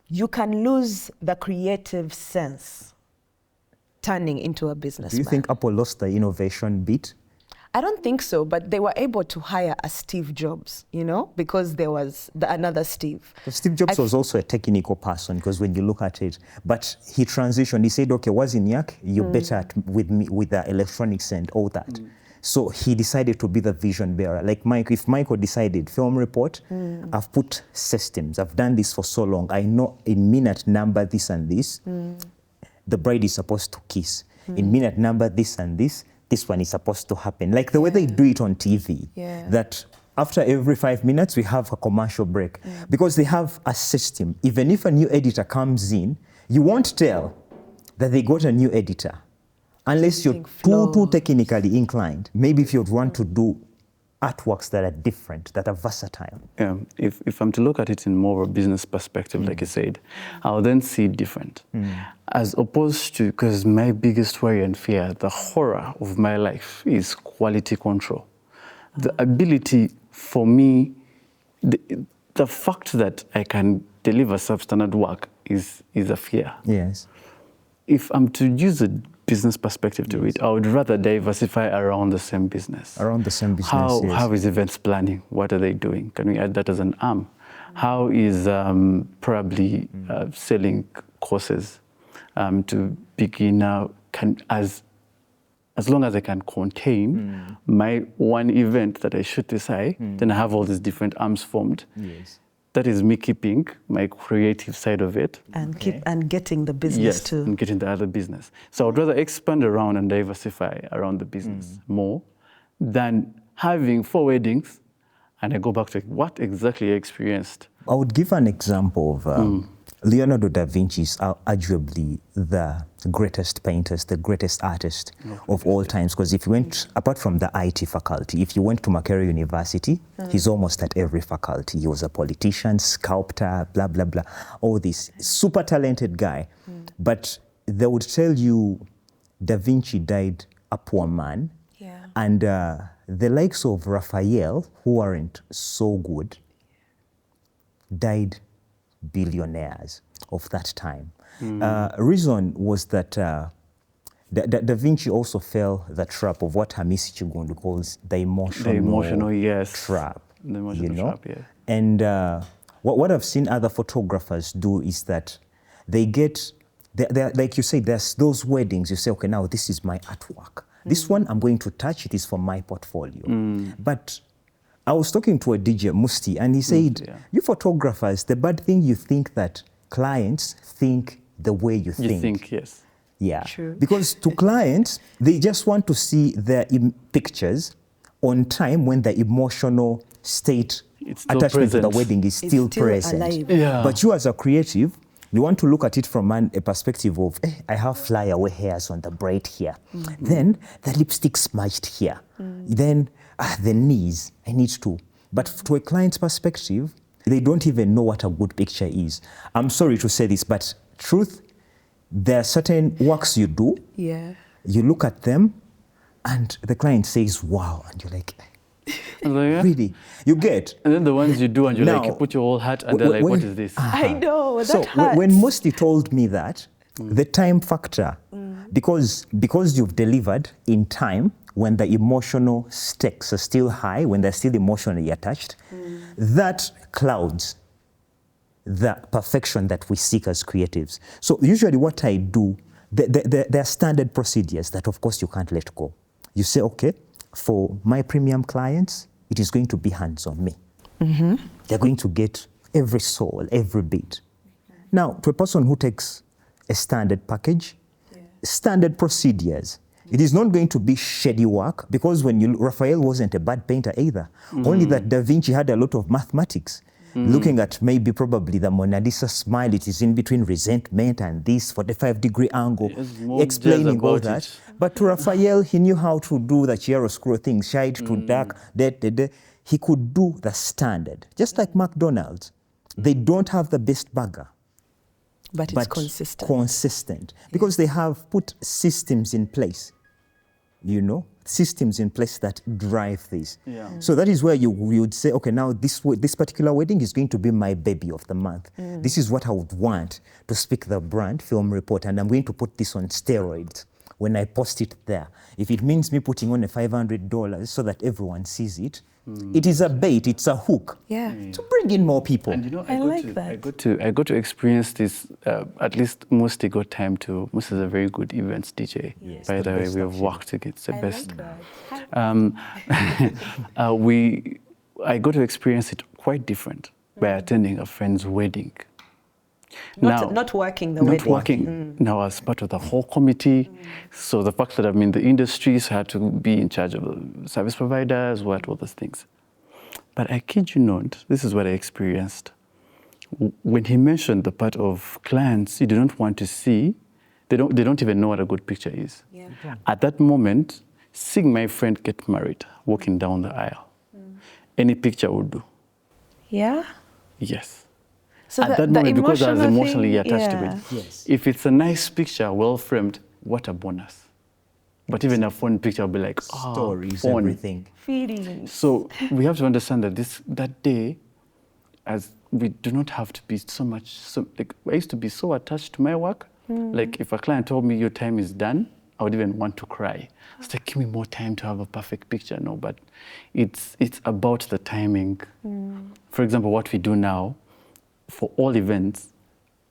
you can lose the creative sense turning into a businessman. Do you think Apple lost the innovation bit? I don't think so, but they were able to hire a Steve Jobs, you know, because there was another Steve. So Steve Jobs was also a technical person, because when you look at it, but he transitioned. He said, okay, Wozniak, you're better with me with the electronics and all that. So he decided to be the vision bearer. Like if Micheal decided, film report, I've put systems, I've done this for so long, I know in minute number this and this, the bride is supposed to kiss. In minute number this and this one is supposed to happen. Like the way they do it on TV, that after every 5 minutes we have a commercial break. Because they have a system. Even if a new editor comes in, you won't tell that they got a new editor unless you're too technically inclined. Maybe if you'd want to do artworks that are different, that are versatile. Yeah, if I'm to look at it in more of a business perspective, like you said, I'll then see it different. As opposed to, because my biggest worry and fear, the horror of my life is quality control. The ability for me, the fact that I can deliver substandard work is a fear. Yes. If I'm to use a business perspective to it, I would rather diversify around the same business. Around the same business, How is events planning? What are they doing? Can we add that as an arm? How is probably selling courses to begin as long as I can contain my one event that I shoot this eye, then I have all these different arms formed. Yes. That is me keeping my creative side of it. And getting the business too. And getting the other business. So I'd rather expand around and diversify around the business more than having 4 weddings and I go back to what exactly I experienced. I would give an example of Leonardo da Vinci is arguably the greatest painter, the greatest artist of all times. Because if you went, apart from the IT faculty, if you went to Makerere University, he's almost at every faculty. He was a politician, sculptor, blah, blah, blah, all this. Super talented guy. But they would tell you Da Vinci died a poor man. And the likes of Raphael, who aren't so good, died billionaires of that time. Reason was that Da Vinci also fell the trap of what Hamisi Chigundu calls the emotional trap. The emotional trap, yeah. And what I've seen other photographers do is that they get, like you say, there's those weddings, you say, okay, now this is my artwork. This one I'm going to touch, it is for my portfolio. But I was talking to a DJ, Musti, and he said, you photographers, the bad thing you think that clients think the way you think. You think, yes. Yeah. True. Because to clients, they just want to see their pictures on time when the emotional state It's still attachment to the present. wedding is It's still still present. alive. Yeah. But you as a creative, you want to look at it from a perspective of, I have flyaway hairs on the braid here. Then the lipstick smudged here. Then the knees, I need to. But to a client's perspective, they don't even know what a good picture is. I'm sorry to say this, but truth, there are certain works you do, Yeah. you look at them, and the client says, wow, and you're like, I was like, yeah. really? You get? And then the ones you do and you're like, Now, you put your whole hat and they're like, what is this? I know, that So hurts. when Musti told me that, the time factor, because you've delivered in time, when the emotional stakes are still high, when they're still emotionally attached, that clouds the perfection that we seek as creatives. So usually what I do, there are standard procedures that of course you can't let go. You say, okay, for my premium clients, it is going to be hands on me. They're going to get every soul, every bit. Now, to a person who takes a standard package, standard procedures, it is not going to be shady work, because Raphael wasn't a bad painter either. Only that Da Vinci had a lot of mathematics. Looking at maybe probably the Mona Lisa smile, it is in between resentment and this 45-degree angle, It's more explaining jazz all about that. it. But to Raphael, he knew how to do the chiaroscuro thing, shade to dark, he could do the standard. Just like McDonald's, they don't have the best burger, but it's consistent. consistent, because they have put systems in place, systems in place that drive this. Yeah. So that is where you would say, okay, now this particular wedding is going to be my baby of the month. This is what I would want to speak the brand, Film Report, and I'm going to put this on steroids when I post it there. If it means me putting on a $500 so that everyone sees it, it is a bait, it's a hook to bring in more people. And you know, I like that. I got to experience this. At least Musti got time to. Musti is a very good events DJ. Yes, By the the way, best, we have actually. worked together. It's the I best. like that. I got to experience it quite different by attending a friend's wedding. Not working the Not wedding. working. Now, as part of the whole committee, so the fact that I'm in the industry, so I had to be in charge of the service providers, all those things. But I kid you not, this is what I experienced. When he mentioned the part of clients you do not want to see, they don't even know what a good picture is. Yeah. At that moment, seeing my friend get married, walking down the aisle, any picture would do. Yeah. Yes. So At that moment, because I was emotional emotionally thing, attached to yeah. it. Yes. If it's a nice picture, well framed, what a bonus. But even a phone picture will be like, Stories, phone. everything. Feelings. So we have to understand that that day, as we do not have to be like I used to be so attached to my work. Like if a client told me your time is done, I would even want to cry. It's like, give me more time to have a perfect picture. No, but it's about the timing. For example, what we do now, for all events,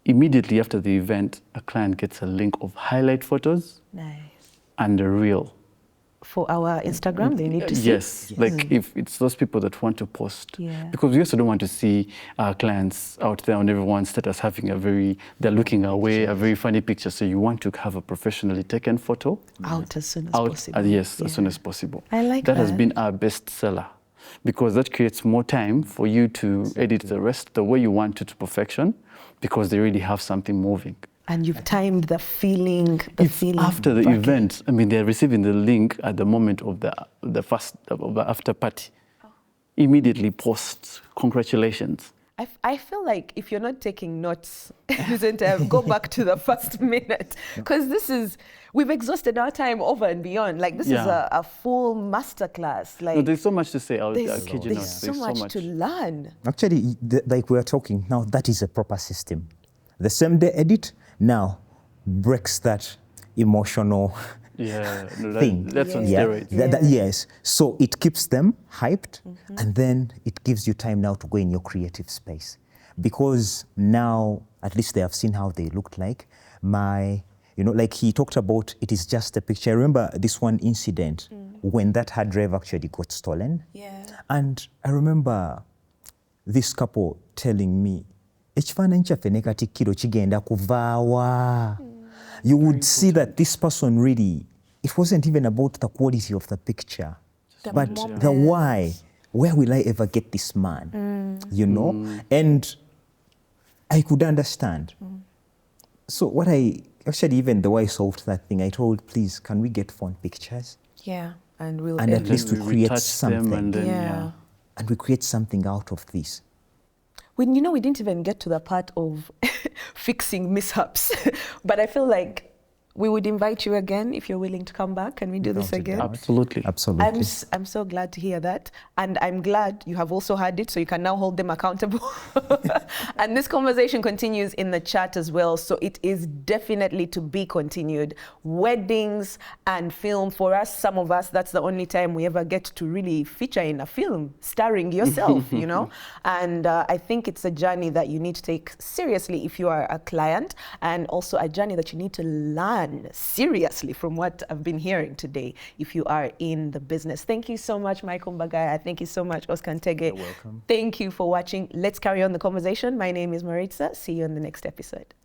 immediately after the event, a client gets a link of highlight photos Nice. and a reel. For our Instagram, they need to see. Yes, like if it's those people that want to post. Yeah. Because we also don't want to see our clients out there on everyone's status having they're looking away, a very funny picture. So you want to have a professionally taken photo. Out as soon as Out, possible. yes, as soon Yeah. as possible. I like that. Has that. been our best seller, because that creates more time for you to edit the rest the way you want it to perfection, because they really have something moving. And you've timed the feeling, It's after the bracket. event. I mean, they're receiving the link at the moment of the after party. Immediately post, congratulations. I feel like if you're not taking notes, go back to the first minute, because we've exhausted our time over and beyond. Like this is a full masterclass. Like No, there's so much to say. I'll kid you not. there's so much to learn. Actually, like we are talking now, that is a proper system. The same day edit now breaks that emotional Yeah, no, thing. that's on Yeah. steroids. Yes. So it keeps them hyped, and then it gives you time now to go in your creative space. Because now, at least they have seen how they looked like. Like he talked about, it is just a picture. I remember this one incident when that hard drive actually got stolen. Yeah. And I remember this couple telling me, ekifaananyi kyaffe ne Katikkiro kigenda kuvaawa. You would see that this person really, it wasn't even about the quality of the picture. but the why, where will I ever get this man? You know? And I could understand. So what actually, even though I solved that thing, I told, please, can we get phone pictures? Yeah, and we'll And at least we create retouch them something. and then, yeah. And we create something out of this. We didn't even get to the part of fixing mishaps, but I feel like we would invite you again if you're willing to come back. Can we do this again? Absolutely. Absolutely. I'm so glad to hear that. And I'm glad you have also heard it, so you can now hold them accountable. And this conversation continues in the chat as well, so it is definitely to be continued. Weddings and film, for us, some of us, that's the only time we ever get to really feature in a film, starring yourself, you know? And I think it's a journey that you need to take seriously if you are a client, and also a journey that you need to learn seriously from what I've been hearing today if you are in the business. Thank you so much, Micheal Mbagaya. Thank you so much, Oscar Ntege. You're welcome. Thank you for watching. Let's carry on the conversation. My name is Maritza. See you in the next episode.